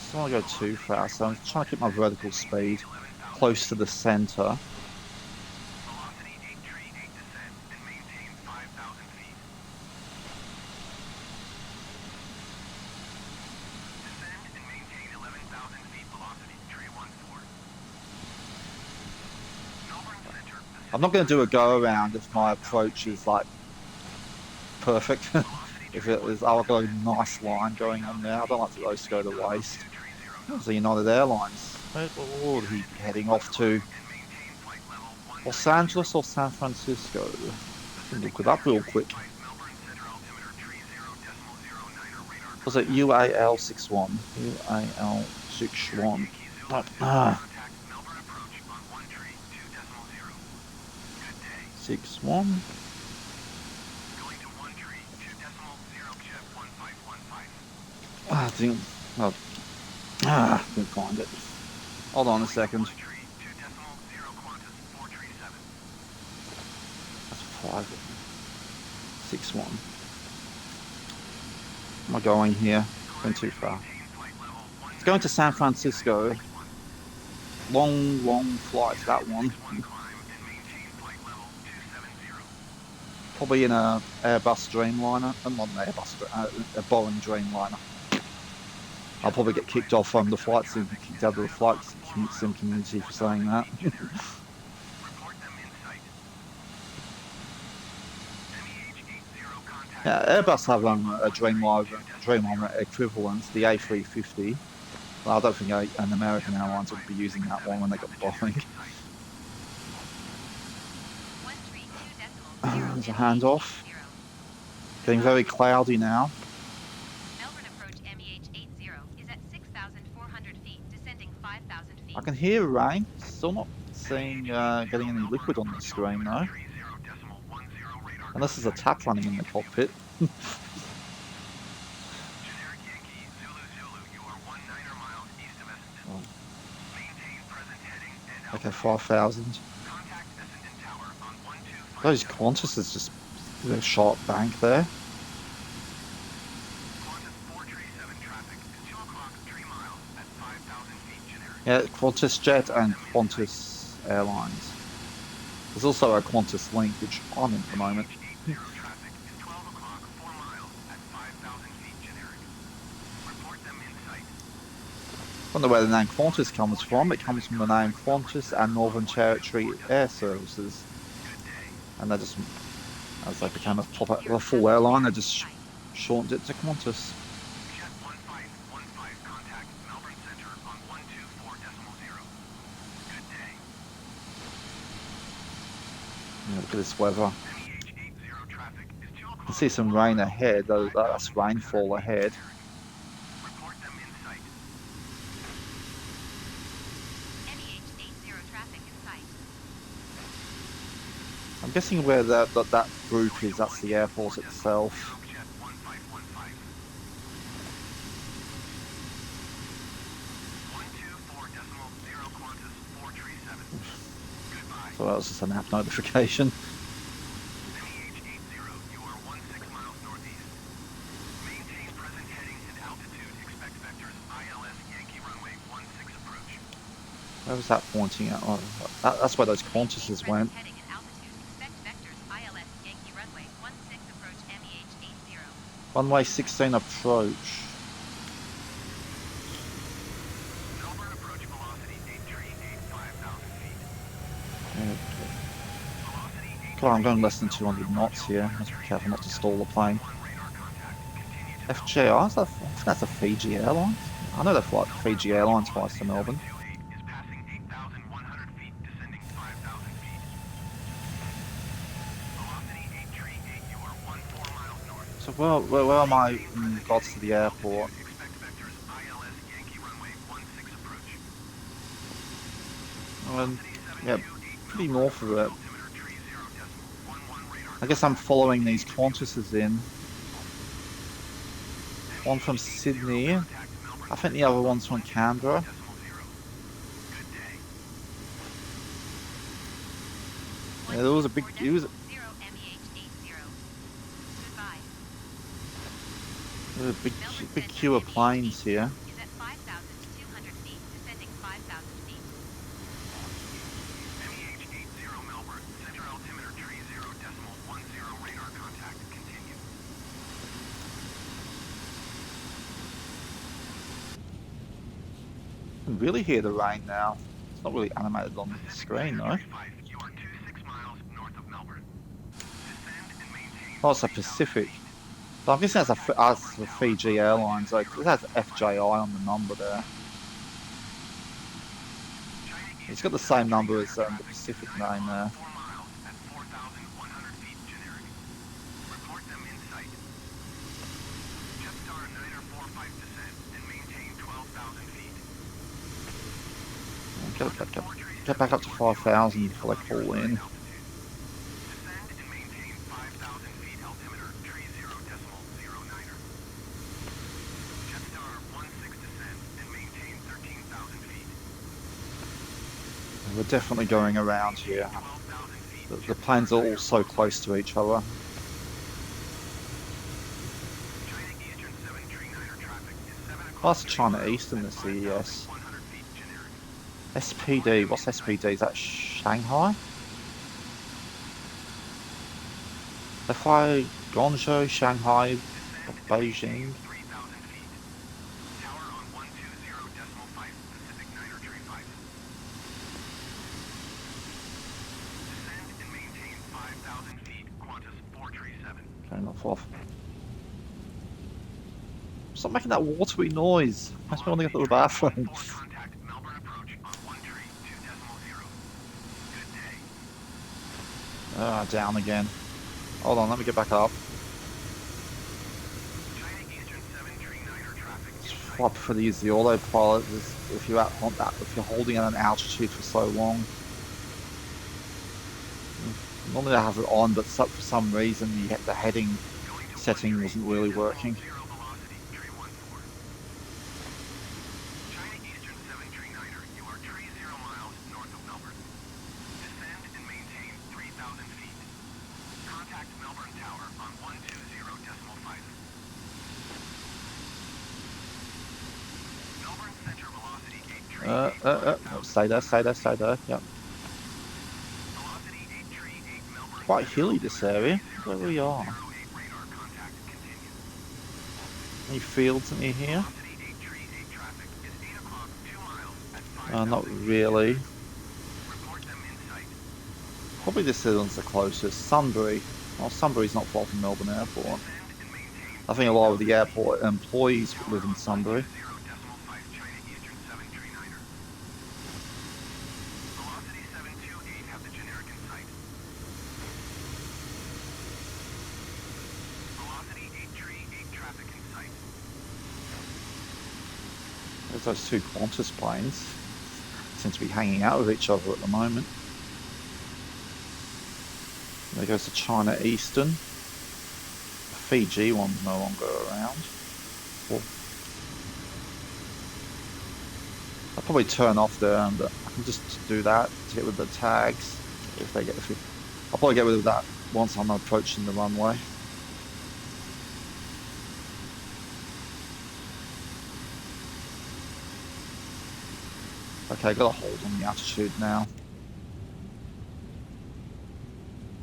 I don't want to go too fast, so I'm trying to keep my vertical speed close to the center. Velocity 838 descend and maintain 5,000 feet. Descend and maintain 11,000 feet velocity 314. Melbourne Center. I'm not going to do a go around if my approach is like perfect. If it was, I've got a nice line going on there. I don't like those to go to waste. There's the United Airlines. Where would he be heading off to? Los Angeles or San Francisco? I can look it up real quick. Was it UAL 61? UAL 61. Ah. 61. Ah, didn't find it. Hold on a second. That's 561. Am I going here? Going too far. It's going to San Francisco. long flight, that one. Climb and maintain flight level 270. Probably in a Airbus Dreamliner, not an Airbus, a Boeing Dreamliner. I'll probably get kicked off from the flight sim, kicked out of the flight sim community for saying that. Report them in sight. MEH-80 contact. Yeah, Airbus have a Dreamliner equivalent, the A350. Well, I don't think an American Airlines would be using that one when they got Boeing. 132.0 There's a handoff. 0. Getting very cloudy now. Melbourne approach MEH80 is at 6,400 feet, descending 5,000 feet. I can hear rain. Still not seeing getting any liquid on the screen though. Unless there's a tap running in the cockpit. Generic Yankee, Zulu Zulu, you are 19 miles east of Essendon. Maintain present heading and Okay, 5,000. contact Essendon Tower on 125. Those Qantas is just a sharp bank there. Qantas 437 traffic is 2 o'clock, 3 miles at 5,000 feet generic. Yeah, Qantas Jet and Qantas Airlines. There's also a Qantas Link, which I'm in at the moment. MEH-80 traffic is 12 o'clock, 4 miles at 5,000 feet generic. Report them in sight. I don't know where the name Qantas comes from. It comes from the name Qantas and Northern Territory Air Services. Good day. And they just, as they became a full airline, they just shortened it to Qantas. Jet 1515 contact Melbourne Center on 124.0. Good day. Yeah, look at this weather. MEH-80 traffic is 2 You o'clock. can see some rain ahead, though that's rainfall ahead. Report them in sight. MEH80 traffic in sight. I'm guessing where that group is, that's the airport itself. Jet 1515. 124.0 Qantas 437. Goodbye. So that was just an app notification. MEH-80, you are 16 miles northeast. Maintain present heading and altitude. Expect vectors ILS Yankee runway 16 approach. Where was that pointing at? Oh, that's where those Qantases went. Heading and altitude. Expect vectors ILS Yankee runway 16 approach MEH80. Runway 16 approach. Melbourne approach velocity 8385,000 feet. Yeah. Velocity God, I'm going less than 200 knots here. I must be careful not to stall the plane. 1 radar contact. Continue to FJR? I think that's a Fiji Airlines. I know they fly Fiji Airlines flies to Melbourne. 28 is passing 8,100 feet, descending 5,000 feet. Velocity 838, you are 14 miles north. So where am I in regards to the airport? Expect vectors ILS Yankee runway 16 approach. Yeah, pretty north of it. Altimeter 30.11 radar. I guess I'm following these Qantases in. One from Sydney. I think the other one's from Canberra. Good day. Yeah, there was a big, it was 0 MEH80. Goodbye. a big queue of planes here. Is at 5,200 feet, descending 5,000 feet. MEH-80 Melbourne, center altimeter 30.10 radar contact, continue. You can really hear the rain now. It's not really animated on the screen though. You are 26 miles north of Melbourne. Descend and maintain. Oh, it's a Pacific. So I'm guessing that's a Fiji Airlines. Like, it has FJI on the number there. It's got the same number as the Pacific name there. 4 miles at 4,100 feet generic. Report them in sight. Jetstar 945 descend and maintain 12,000 feet. Get back up to 5,000 before they call in. Descend and maintain 5,000 feet altimeter 30.09. Jetstar 16 descend and maintain 13,000 feet. We're definitely going around here. 12,000 feet. The planes are all so close to each other. China Eastern 739er traffic is 7 o'clock. That's China Eastern, the CES. 100 feet generic. SPD, what's SPD? Is that Shanghai? They fly Guangzhou, Shanghai, Beijing. 3,000 feet. Tower on 120.5 Pacific Niner Tree 5. Descend and maintain 5,000 feet. Qantas 4 Tree 7. Okay, not far. Stop making that watery noise. Makes me want to go to the bathroom. Contact Melbourne approach on 1 Tree 2.0. Good day. Down again. Hold on, let me get back up. China Eastern 7 Tree Niner traffic in sight. I prefer to use the autopilot if you're out on that, if you're holding at an altitude for so long. Normally I have it on, but for some reason the heading setting wasn't really working. Zero velocity, tree 14. China Eastern 7 Tree Niner, you are tree 0 miles north of Melbourne. Descend and maintain 3,000 feet. Contact Melbourne Tower on 120.5. Melbourne Center velocity 8 tree 8. Stay there, yep. Velocity 8 tree 8 Melbourne. Quite hilly this area. There we are. 08 radar contact continue. Any fields near here? Velocity 8 tree 8 traffic is 8 o'clock 2 miles at 5,000 Not feet. really. Report them in sight. Probably this one's the closest. Sunbury. Well, Sunbury's not far from Melbourne Airport. Descend and maintain I think a lot of the airport employees live in Sunbury. 0.5 China Eastern 7 Tree Niner. Velocity 728 have the generic in sight. Velocity 8 tree 8 traffic in sight. There's those two Qantas planes. Seem to be hanging out with each other at the moment. There goes the China Eastern. The Fiji one's no longer around. Well, I'll probably turn off there, but I can just do that to get rid of the tags. I'll probably get rid of that once I'm approaching the runway. Okay, got a hold on the altitude now.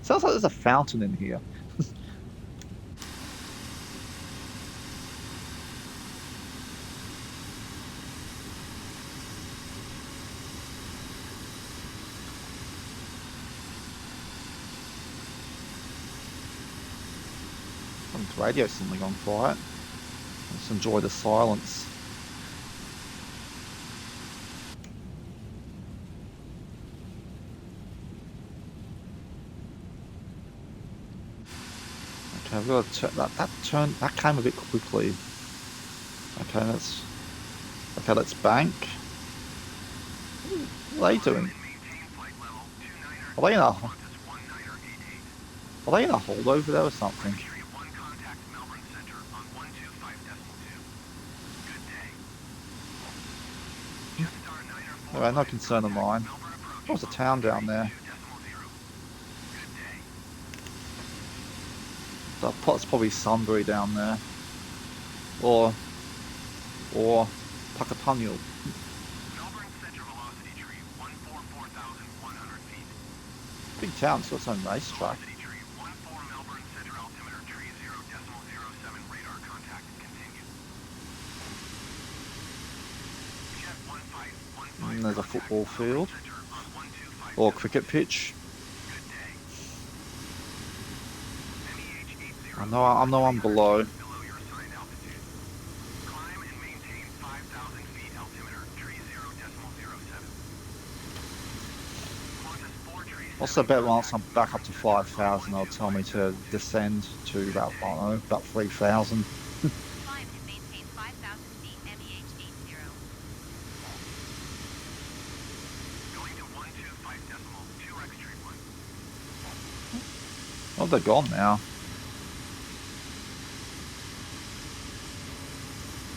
Sounds like there's a fountain in here. The radio's suddenly gone quiet. Let's enjoy the silence. Okay, I've got to turn that came a bit quickly. Okay, let's bank. What are they doing? Are they in a hold over there or something? Alright, no concern of mine. There's a town down there. That's probably Sunbury down there. Or Puckapunyal. Big town, so it's on racetrack. And there's a football field. Or cricket pitch. I know I'm below. Also, bet once I'm back up to 5,000, they'll tell me to descend to about, I don't know, about 3,000. Climb and maintain 5,000 feet MEH 80. Going to 125.2 Extreme 1. Oh, they're gone now.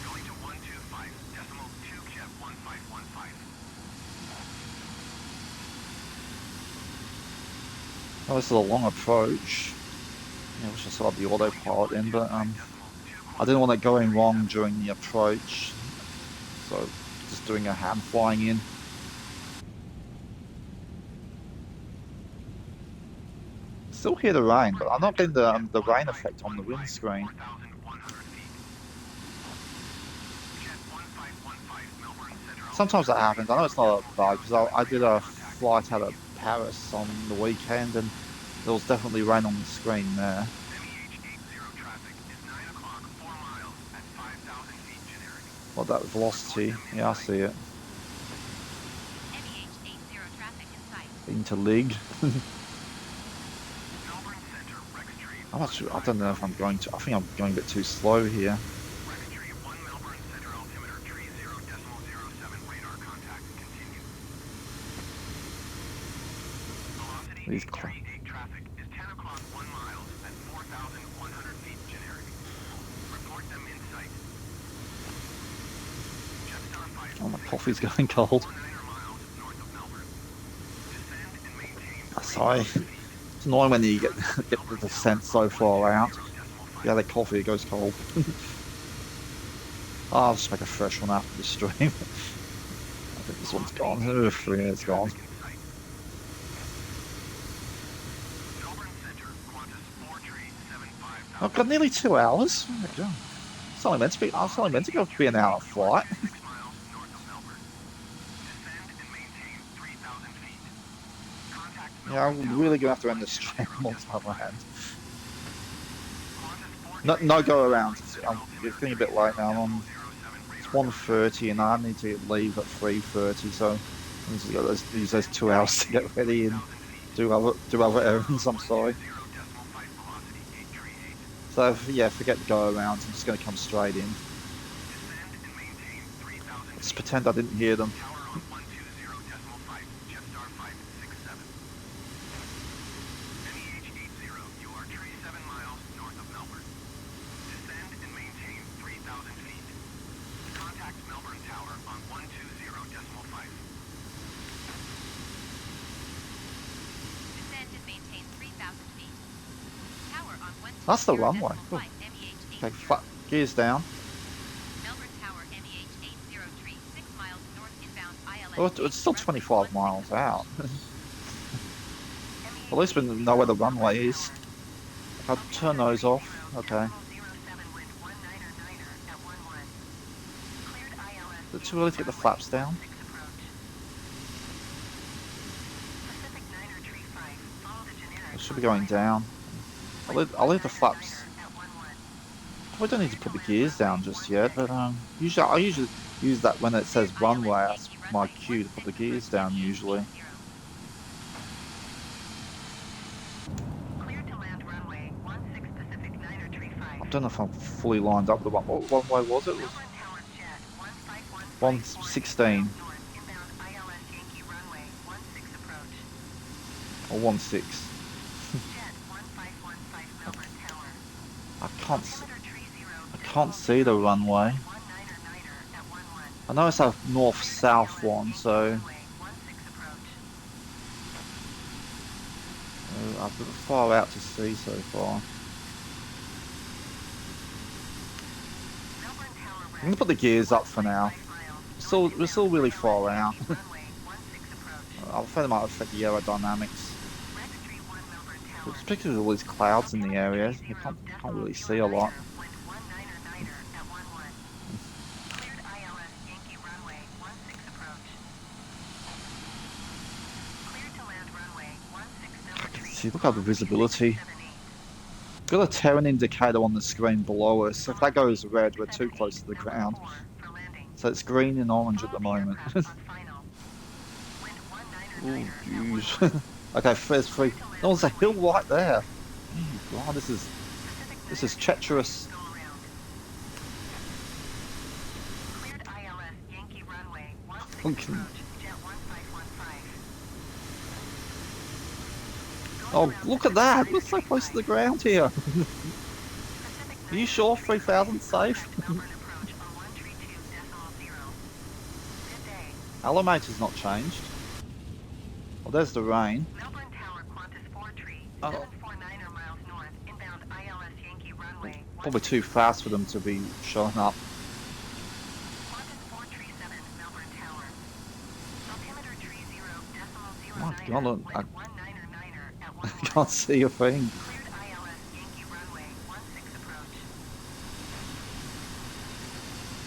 Going to 125.2 Jet 1515. Oh, this is a long approach. Yeah, I wish I still had the autopilot in, but I didn't want it going wrong during the approach, so just doing a hand flying in. Still hear the rain, but I'm not getting the rain effect on the windscreen. 4,100 feet. Jet 1515 Melbourne Central. Sometimes that happens. I know it's not bad because I did a flight out of Paris on the weekend and there was definitely rain on the screen there. MEH80 traffic is 9 o'clock, 4 miles at 5,000 feet generic. What, that velocity? Yeah, I see it. MEH80 traffic in sight. Into Lig. Melbourne Center, Rex Tree. I don't know if I'm going to. I think I'm going a bit too slow here. Rex Tree 1 Melbourne Center altimeter tree 0.07 radar contact. Continue. Velocity These 838 traffic is 10 o'clock, 1 mile at 4,100 feet generic. Report them in sight. Jetstar 5. Oh, my coffee's going cold. 49er miles north of Melbourne. Descend and maintain. Sorry. It's annoying when you get the descent so far out. Yeah, the coffee, it goes cold. I'll just make a fresh one after the stream. I think this one's gone. Ugh, yeah, it's gone. Melbourne Center, Qantas 4375. I've got nearly 2 hours. Oh my God. It's only meant to be. I was only meant to go be an hour flight. 6 miles north of Melbourne. Descend and maintain 3,000 feet. Contact Yeah, I'm really gonna have to end this stream once I land. No go around. It's getting a bit late now. It's 1:30 and I need to leave at 3:30, so I need to use those 2 hours to get ready and do other errands. I'm sorry. So yeah, forget the go around. I'm just gonna come straight in. Just pretend I didn't hear them. You are 37 miles north of Melbourne. Descend and maintain 3,000 feet. Contact Melbourne Tower on 120.5. Descend and maintain 3,000 feet. Tower on 120.5 That's the runway. Cool. MEH80. Okay, gears down. Melbourne Tower MEH803, 6 miles north inbound ILS. Well, it's still 25 miles out. At least we know where the runway is. I'll turn those off. Okay. Is it too early to get the flaps down? It should be going down. I'll leave the flaps. We don't need to put the gears down just yet, but I usually use that when it says runway. That's my cue to put the gears down usually. I don't know if I'm fully lined up. What runway was it? It was 116 or 16. I can't see the runway. I know it's a north-south one, so I'm far out to sea so far. I'm gonna put the gears up for now. We're still really far out. I think it might affect the aerodynamics. Particularly with all these clouds in the area, you can't really see a lot. See, look at the visibility. Got a Terran indicator on the screen below us. If that goes red, we're too close to the ground. So it's green and orange at the moment. Ooh, jeez. Okay, there's 3. Oh, there's a hill right there. Oh, God, this is treacherous. Okay. Oh, look at that! We're so close to the ground here. Are you sure 3,000 safe? Altimeter's not changed. Well, there's the rain. Oh. Probably too fast for them to be showing up. Oh my God, look, Can't see a thing. Cleared ILS Yankee runway 16 approach.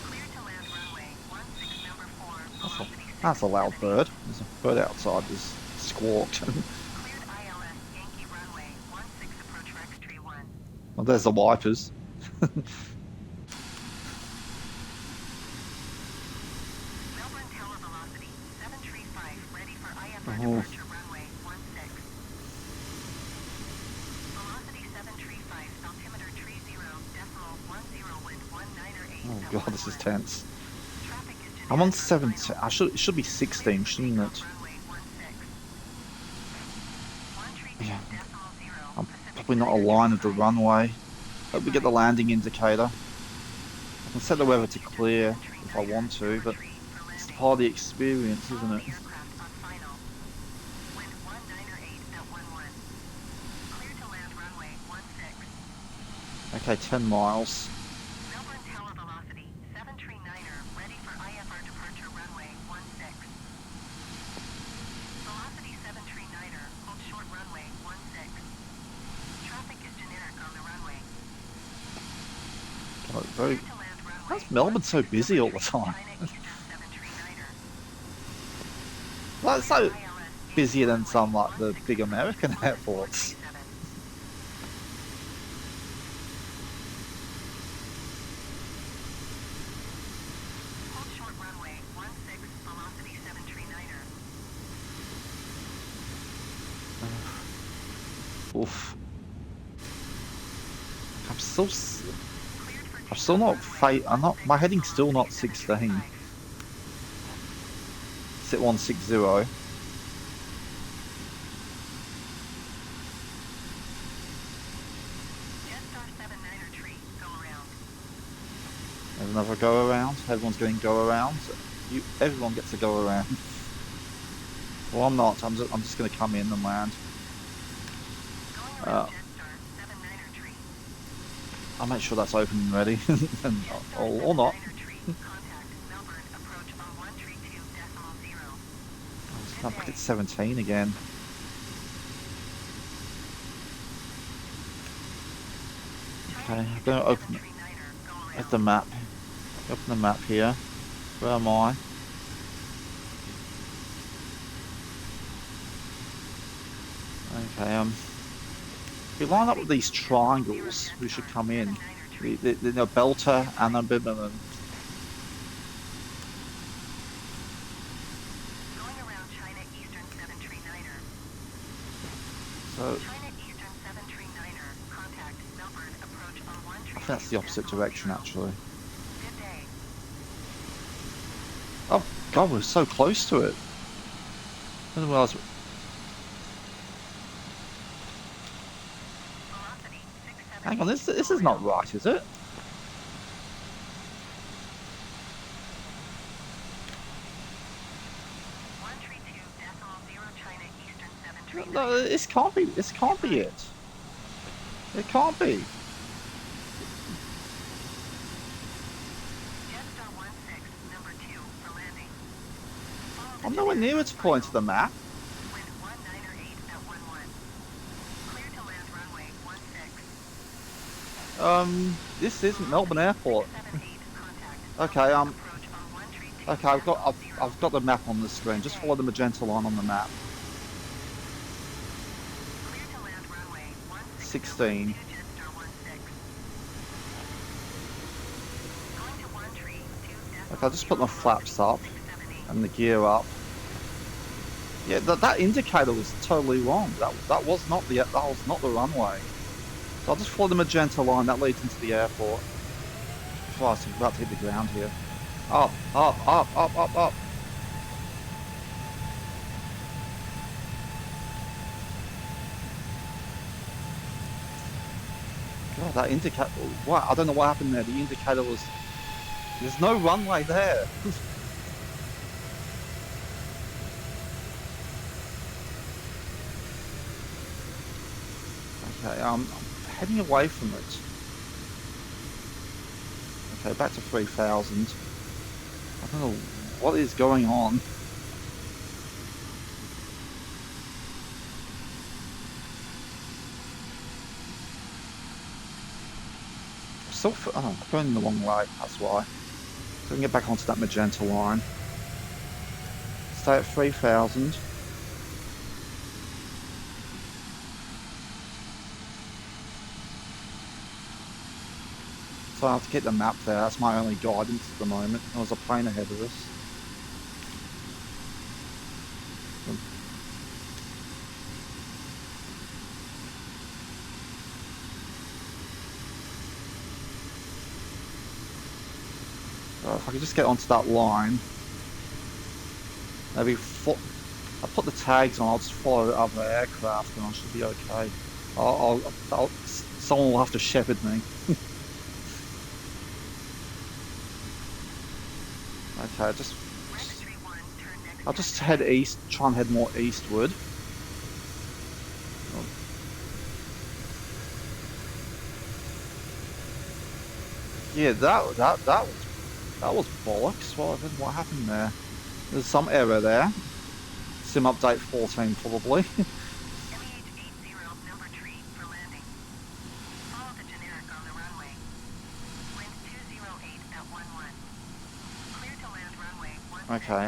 Cleared to land runway 16 number 4, velocity That's a loud 678. bird. There's a bird outside that's squawked. Cleared ILS Yankee runway 16 approach Rex tree 1. Well, there's the wipers. Melbourne tower velocity 735, ready for IFR Oh. departure runway 16. Velocity 735, altimeter 30, decimal 10 wind 19 Oh 8. god, this is tense. Traffic is I'm on generic 17. It should be 16, shouldn't it? runway 16. Yeah. 132 I'm Pacific probably not aligned with the runway. Hope we get the landing indicator. I can set the weather to clear if I want to, but it's part of the experience, isn't it? Aircraft on final. Wind 19 at 11. Clear to land runway 16. Okay, 10 miles. Melbourne tower velocity 739er, ready for IFR departure runway 16. Velocity 739er, hold short runway 16. Traffic is generic on the runway. God, very. Clear to land runway. How's Melbourne so busy all the time? China Eastern 739er. Like, it's so ILS busier than some like the big American airports. 437. Hold short runway 16, velocity 739er. Oof. I'm still. Cleared for I'm still not. I'm not. My heading's still not 16. Sit 160. Jetstar 79er tree, go around. There's another go around. Everyone's getting go around. Everyone gets a go around. Well, I'm not. I'm just going to come in and land. Going around Jetstar 79er tree. I'll make sure that's open and ready, and, or not. 79er tree, contact Melbourne, approach on 132.0. I'm just going to put it 17 again. Okay, I'm going to open the map. Open the map here. Where am I? Okay, if we line up with these triangles, we should come in. The Belter and the Biberman. Going around China Eastern 739er. So China Eastern 739er, contact Melbourne, approach on 132.0. I think that's the opposite direction, actually. Good day. Oh God, we're so close to it. I didn't realize. Velocity 670. Hang on, this is not right, is it? China Eastern 739. No, this can't be. This can't be it. It can't be. Jetstar 16, number 2, for landing. Follow the I'm nowhere near to point to the map. Wind 1908 at 11. Clear to land runway 16. This isn't Melbourne Airport. 78, contact. Okay, Approach on 132. okay, I've got the map on the screen. Just follow the magenta line on the map. Clear to land runway 16. Jetstar 16. Going to 132. Okay, I'll just put my flaps up 678. and the gear up. Yeah, that indicator was totally wrong. That was not the runway. So I'll just follow the magenta line that leads into the airport. Christ, I'm about to hit the ground here. Up, up, up, up, up, up. God, that indicator. What? I don't know what happened there. The indicator was. There's no runway there. Okay, I'm heading away from it. Okay, back to 3000. I don't know what is going on. still I'm going the wrong way, that's why. So I can get back onto that magenta line. Stay at 3,000. So I have to keep the map there, that's my only guidance at the moment. There's a plane ahead of us. So if I could just get onto that line, maybe I'll put the tags on, I'll just follow the other aircraft and I should be okay. Someone will have to shepherd me. Okay, I'll just head east, try and head more eastward. Oh. Yeah, that was bollocks. What happened there? There's some error there. Sim update 14 probably. MEH-80, number tree for landing. Follow the generic on the runway. Wind 208 at 11. Clear to land runway 16. Okay,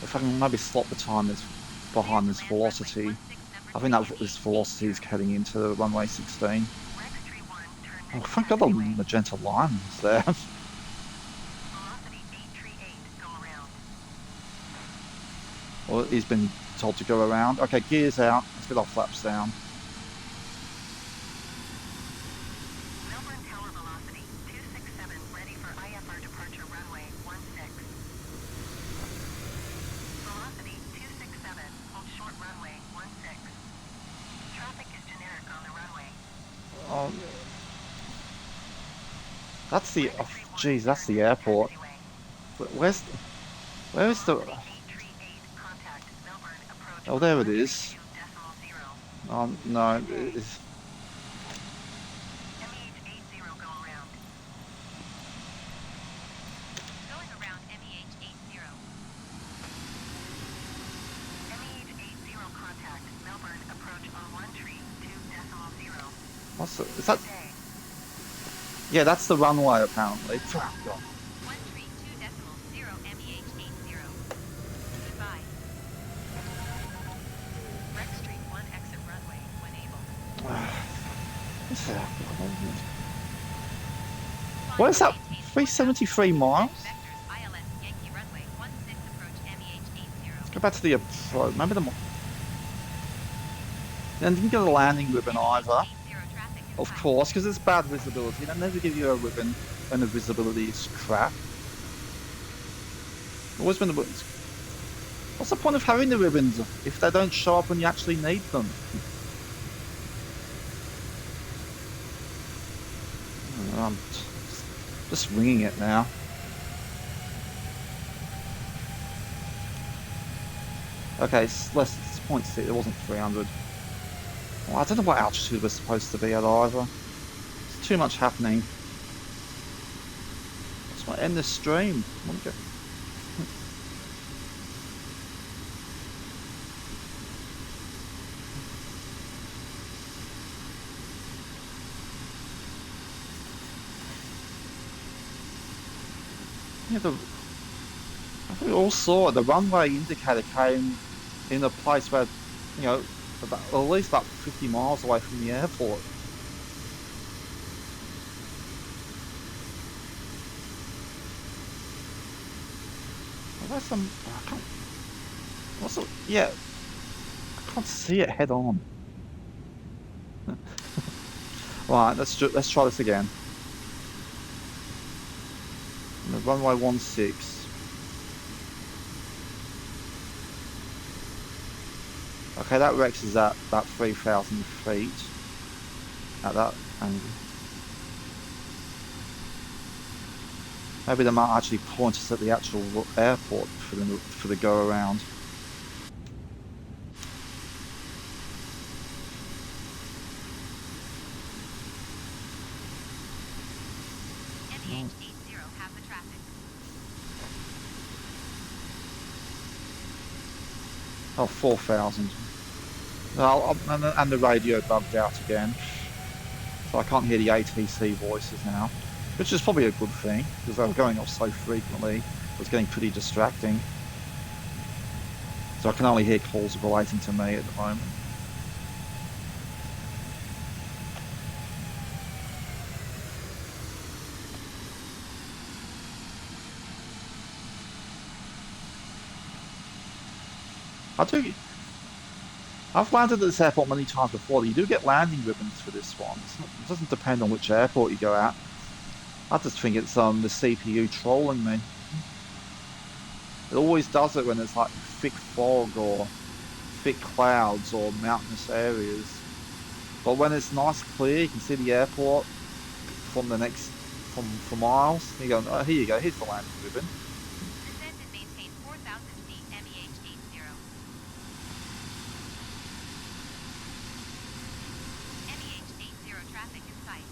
if I can maybe slot the time that's behind this velocity. I think that this velocity is heading into runway 16. Rex tree 1, turn Oh, next thank God the taxiway. magenta line is there. Velocity 838, go around. Well, he's been told to go around. Okay, gears out. Let's get our flaps down. Melbourne tower velocity 267, ready for IFR departure runway 16. Velocity 267, hold short runway 16. Traffic is generic on the runway. Oh, that's the. Oh, geez, that's the airport. Where is the? Contact Melbourne approach. Oh, there it is. 132.0. No, it's. MEH-80, go around. Going around MEH-80. MEH-80 contact Melbourne approach on 132.0. What's the, is that? Today. Yeah, that's the runway apparently. Oh, God. 132.0 MEH-80. Goodbye. Rex Street 1 exit runway when able. What's that? What is that? 373 miles? Vectors ILS Yankee runway 16 approach MEH-80. Let's go back to the approach. Remember the. And didn't get a landing ribbon either. Of course, because it's bad visibility. They never give you a ribbon when the visibility is crap. Always when the. What's the point of having the ribbons if they don't show up when you actually need them? I'm just winging it now. Okay, it's less. It's 0.6. It wasn't 300. Well, I don't know what altitude we're supposed to be at either. It's too much happening. Just want to end this stream. I want to go. Yeah, I think we all saw it. The runway indicator came in a place where, you know, at least about 50 miles away from the airport. Where's some? I can't. Also, yeah, I can't see it head on. Right, let's try this again. The runway 16. Okay, that Rex is at about 3,000 feet at that angle. Maybe they might actually point us at the actual airport for the go around. MEH-80 have the traffic. Oh, 4,000. And the radio bugged out again. So So I can't hear the ATC voices now, which is probably a good thing because they were going off so frequently. It was getting pretty distracting. So I can only hear calls relating to me at the moment. I've landed at this airport many times before. You do get landing ribbons for this one. It doesn't depend on which airport you go at. I just think it's the CPU trolling me. It always does it when it's like thick fog or thick clouds or mountainous areas. But when it's nice clear, you can see the airport from the next for miles. You go, oh, here you go. Here's the landing ribbon. Descend and maintain 4,000 feet MEH 80. MEH 80 traffic in sight.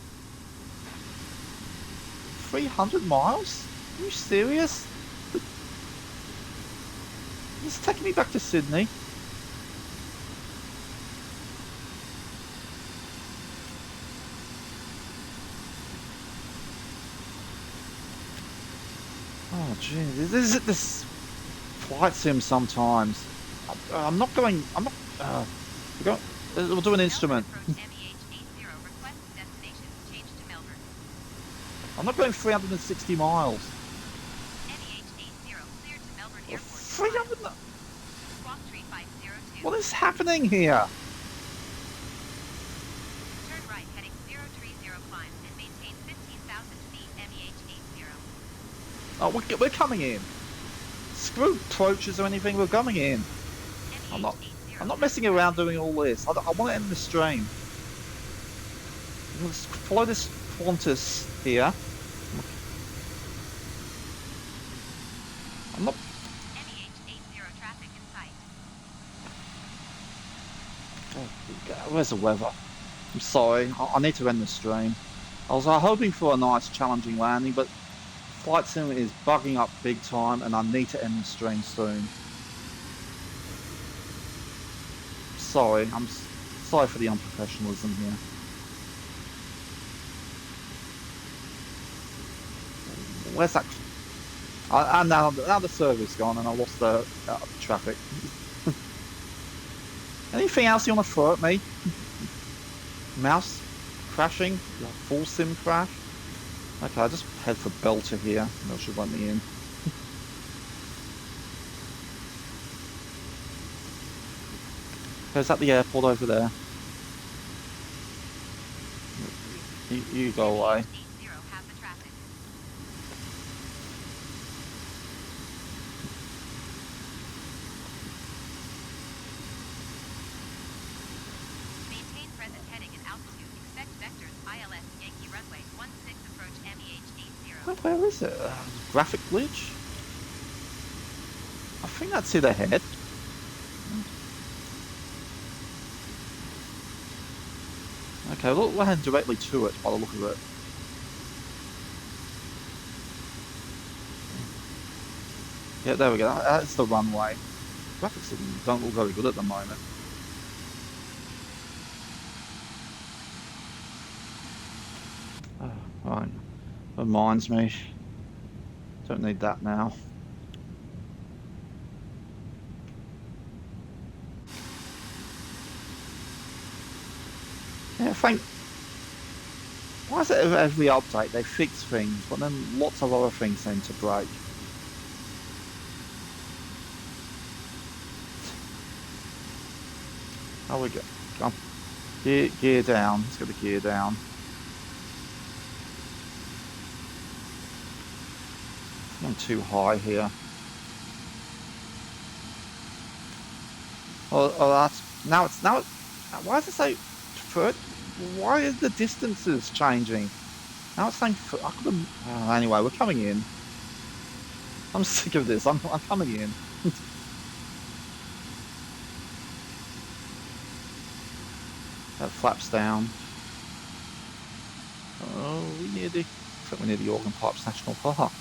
300 miles? Are you serious? It's taking me back to Sydney. Oh, gee, this flight sim sometimes. I'm not going. I'm not. We're going, we'll do an instrument. Approach MEH 80. Request destination change to Melbourne. I'm not going 360 miles. MEH 80 cleared to Melbourne Airport. 300. Squawk 3502. What is happening here? Turn right heading 030 climb and maintain 15,000 feet MEH 80. Oh, we're coming in. Screw approaches or anything. We're coming in. I'm not. I'm not messing around doing all this. I want to end the stream. Let's follow this Qantas here. I'm not. MEH 80 traffic in sight. Oh, where's the weather? I'm sorry. I need to end the stream. I was hoping for a nice, challenging landing, but Flight Sim is bugging up big time, and I need to end the stream soon. Sorry. I'm sorry for the unprofessionalism here. Where's that? And now the server's gone, and I lost the traffic. Anything else you want to throw at me? Mouse crashing? Full sim crash? Okay, I'll just head for Belter here. That should let me in. Is that the airport over there? You go away. MEH 80 has the traffic. Maintain present heading and altitude. Expect vectors ILS Yankee runway 16 approach MEH 80. Where is it? Graphic glitch? I think that's it ahead. Okay, we'll head directly to it by the look of it. Yeah, there we go. That's the runway. Graphics don't look very good at the moment. Oh, right. Reminds me. Don't need that now. Yeah, why is it every update they fix things, but then lots of other things seem to break? Oh, we go. Come. Gear down. Let's get the gear down. I'm too high here. Oh, that's now. Why does it say? Why are the distances changing? Now it's saying. I could have. Anyway, we're coming in. I'm sick of this. I'm coming in. That flaps down. Oh, we're near the Organ Pipes National Park.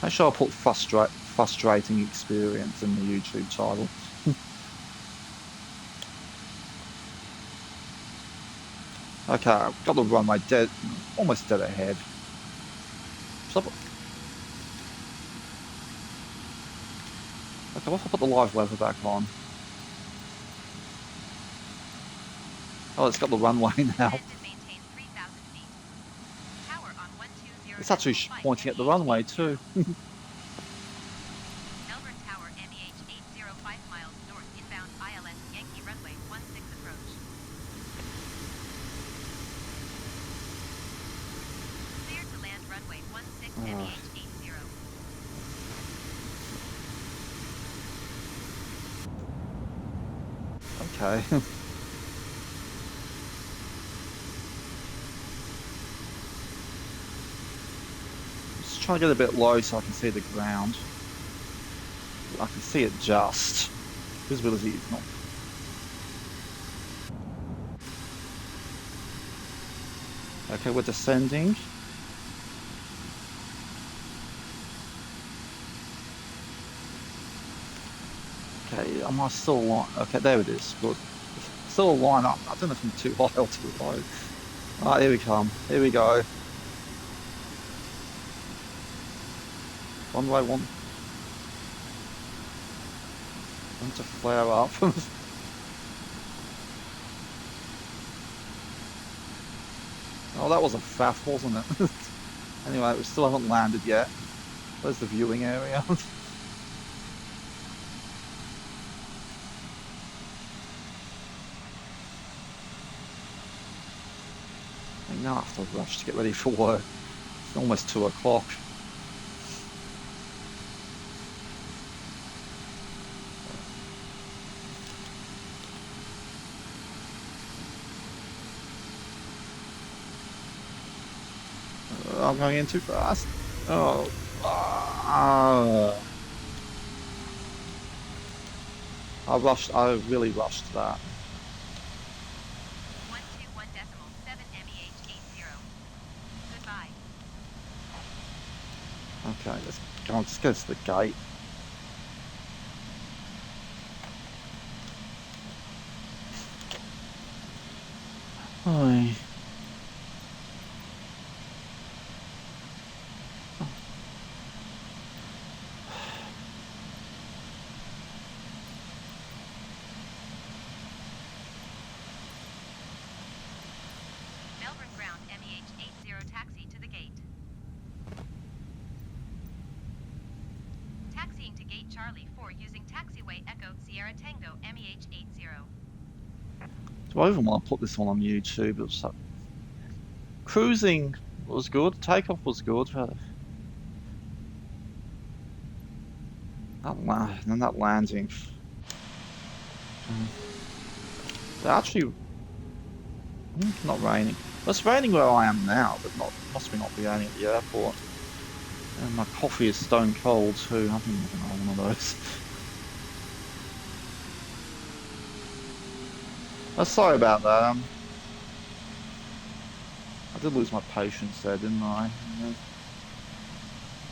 Make sure I put frustrating experience in the YouTube title. Okay, I've got the runway dead, almost dead ahead. Okay, what if I put the live weather back on? Oh, it's got the runway now. Descend and maintain 3,000 feet. Tower on 120.5 It's actually pointing at the runway MEH 80. too. Melbourne Tower MEH 805 miles north inbound ILS Yankee runway 16 approach. Clear to land runway 16 MEH 80. Okay. Just trying to get a bit low so I can see the ground. I can see it just. Visibility is not. Okay, we're descending. Okay, am I still line? Okay, there it is. Good. Still a line up. I don't know if I'm too high or too low. Alright, here we come. Here we go. Runway one. Want to flare up. Oh, that was a faff, wasn't it? Anyway, we still haven't landed yet. Where's the viewing area? I think now I have to rush to get ready for work. It's almost 2 o'clock. I'm going in too fast. Oh. I really rushed that. 121.7 MEH 80. Goodbye. Okay, let's go on, just go to the gate. Hi. Melbourne ground MEH 80 taxi to the gate. Taxiing to gate Charlie 4 using taxiway Echo Sierra Tango MEH 80. Do I even want to put this one on YouTube? It's like, cruising was good. Takeoff was good. That landing. They're actually not raining. Well, it's raining where I am now, but must not be raining at the airport. And my coffee is stone cold too. I think I'm gonna have one of those. Oh, sorry about that. I did lose my patience there, didn't I? Yeah.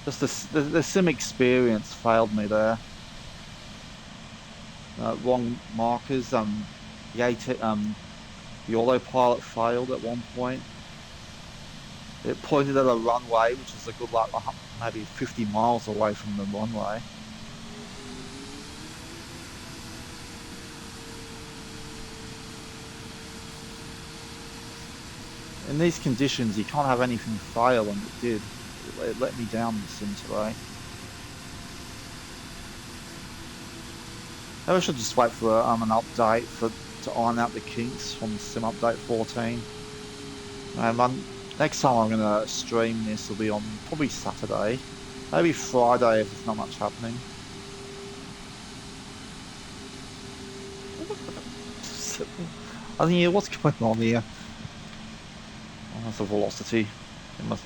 Just the sim experience failed me there. Wrong markers. The autopilot failed at one point. It pointed at a runway, which is a good like maybe 50 miles away from the runway. In these conditions, you can't have anything fail, and it did. It let me down in the sim today. Maybe I should just wait for an update to iron out the kinks from sim update 14. Next time I'm gonna stream this will be on probably Saturday, maybe Friday if there's not much happening. I think, yeah, what's going on here? Oh, that's the velocity. It must.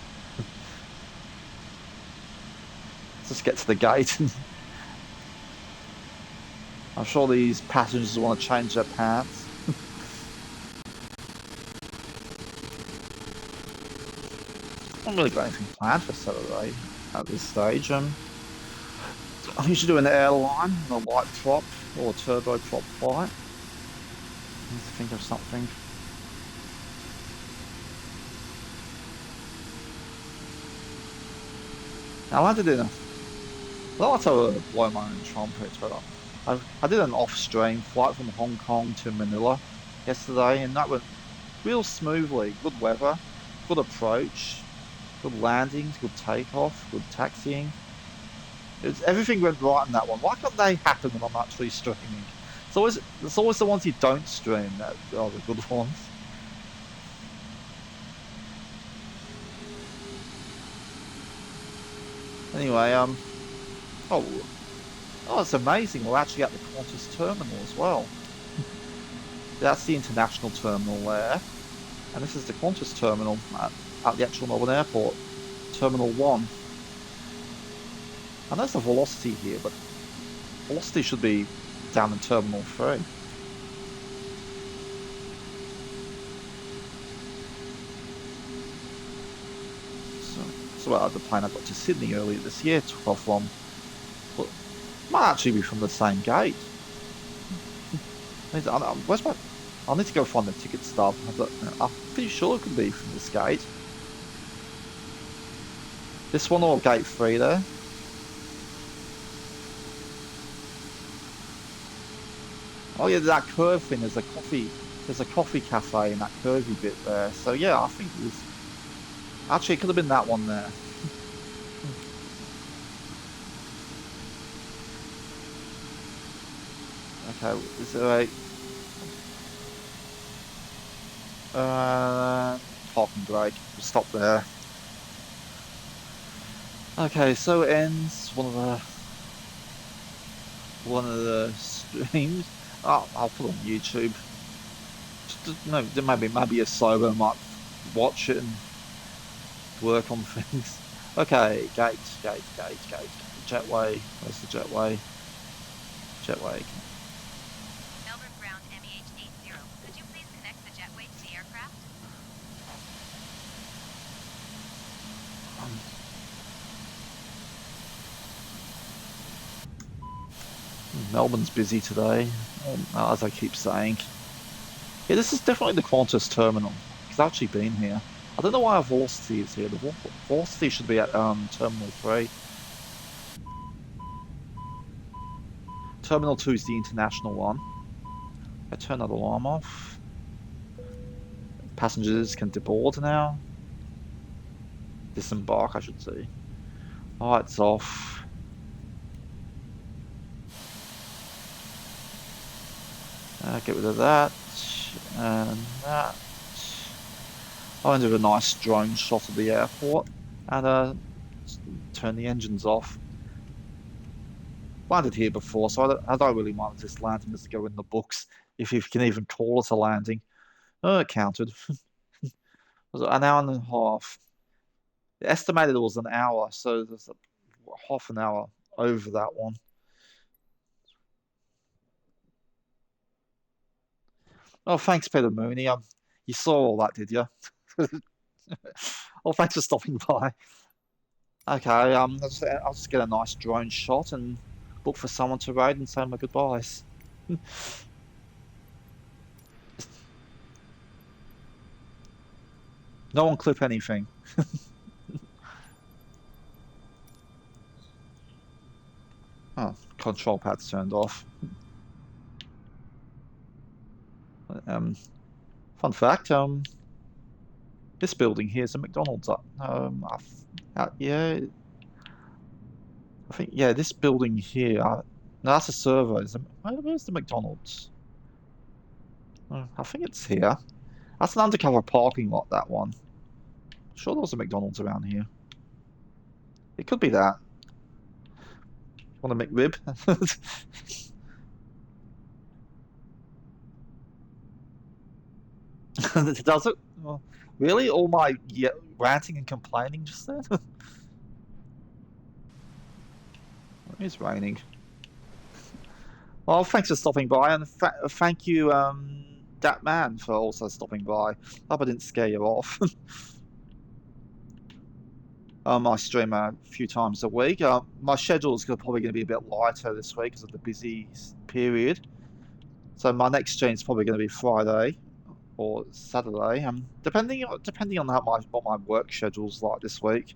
Let's just get to the gate. I'm sure these passengers want to change their pants. I haven't really got anything planned for Saturday at this stage. I usually do an airline, a light prop or a turbo prop flight. I need to think of something. I landed in a. I don't like to blow my own trumpet, but I did an off-stream flight from Hong Kong to Manila yesterday, and that went real smoothly. Good weather, good approach, good landings, good takeoff, good taxiing. Everything went right in that one. Why can't they happen when I'm actually streaming? It's always the ones you don't stream that are the good ones. Anyway, oh, oh, it's amazing. We're actually at the Qantas terminal as well. That's the international terminal there, and this is the Qantas terminal at the actual Melbourne Airport, Terminal 1. I know there's a Velocity here, but Velocity should be down in Terminal 3. So the plane I got to Sydney earlier this year took off from, well, might actually be from the same gate. Where's my? I'll need to go find the ticket stub. I'm pretty sure it could be from this gate. This one or gate 3 there. Oh yeah, that curve thing. There's a coffee cafe in that curvy bit there. So yeah, I think it was. Actually, it could have been that one there. Okay, is there a parking brake? We'll stop there. Okay, so it ends one of the streams. Oh, I'll put it on YouTube. No, maybe a sober might watch it and work on things. Okay, gate. Jetway. Where's the jetway? Jetway. Melbourne ground MEH80. Could you please connect the jetway to the aircraft? Melbourne's busy today, as I keep saying. Yeah, this is definitely the Qantas terminal. It's actually been here. I don't know why our Velocity is here. The Velocity should be at Terminal 3. Terminal 2 is the international one. I turn that alarm off. Passengers can deboard now. Disembark, I should say. Lights off. Get rid of that. And that. I'll do a nice drone shot of the airport. And turn the engines off. Landed here before, so I don't really mind this landing just to go in the books, if you can even call it a landing. Oh, it counted. It was an hour and a half. Estimated it was an hour, so there's half an hour over that one. Oh, thanks, Peter Mooney. You saw all that, did you? Well, thanks for stopping by. Okay, I'll just get a nice drone shot and look for someone to raid and say my goodbyes. No one clip anything. Oh, control pad's turned off. Fun fact, this building here is a McDonald's. Yeah, I think, yeah, this building here, no, that's a server. Where's the McDonald's? I think it's here. That's an undercover parking lot, that one. I'm sure there was a McDonald's around here. It could be that. Want a McRib? Does it? Well, really? All my ranting and complaining just then? It's raining. Well, thanks for stopping by, and thank you, that man, for also stopping by. Hope I didn't scare you off. I stream a few times a week. My schedule is probably going to be a bit lighter this week because of the busy period. So my next stream is probably going to be Friday or Saturday, depending on what my work schedule's like this week.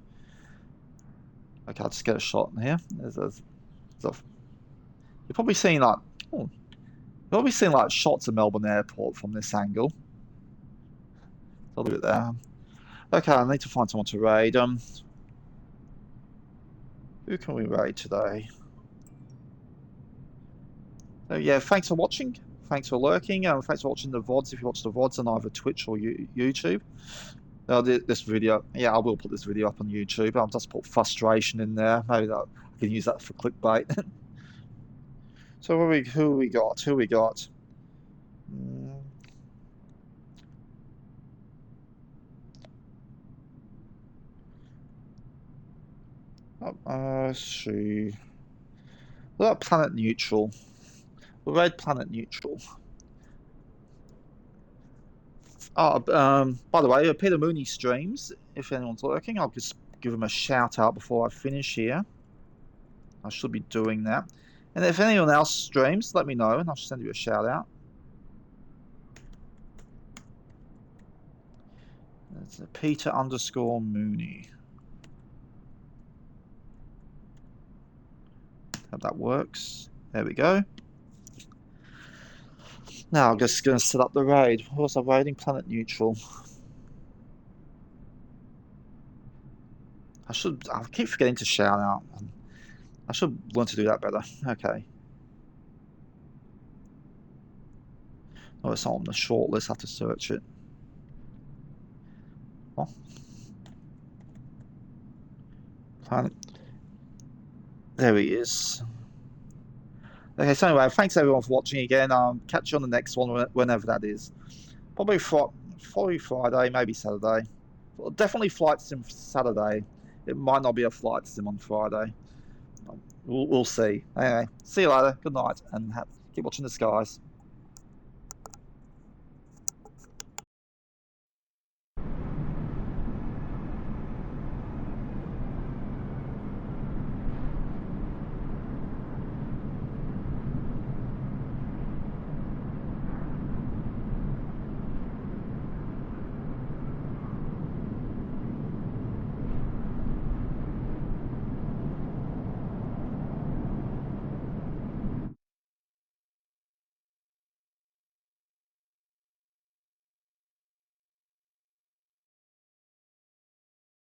Okay, I'll just get a shot in here. You're probably seeing like, oh, you're probably seeing like shots of Melbourne Airport from this angle. So I'll leave it there. Okay, I need to find someone to raid. Who can we raid today? So yeah, thanks for watching. Thanks for lurking. Thanks for watching the VODs. If you watch the VODs on either Twitch or YouTube. This video, yeah, I will put this video up on YouTube. I'll just put frustration in there. Maybe I can use that for clickbait. So who we got? Who we got? Let's see. What about Planet Neutral? We'll raid Planet Neutral. Oh, by the way, Peter Mooney streams. If anyone's lurking, I'll just give him a shout out before I finish here. I should be doing that. And if anyone else streams, let me know and I'll send you a shout out. It's Peter _ Mooney. Hope that works. There we go. Now I'm just going to set up the raid. What was I raiding? Planet Neutral. I keep forgetting to shout out. I should learn to do that better. Okay. Oh, it's not on the short list. I have to search it. Oh. Planet. There he is. Okay, so anyway, thanks everyone for watching again. Catch you on the next one whenever that is. Probably Friday, maybe Saturday. Well, definitely flight sim Saturday. It might not be a flight sim on Friday. We'll see. Anyway, see you later. Good night, and keep watching the skies.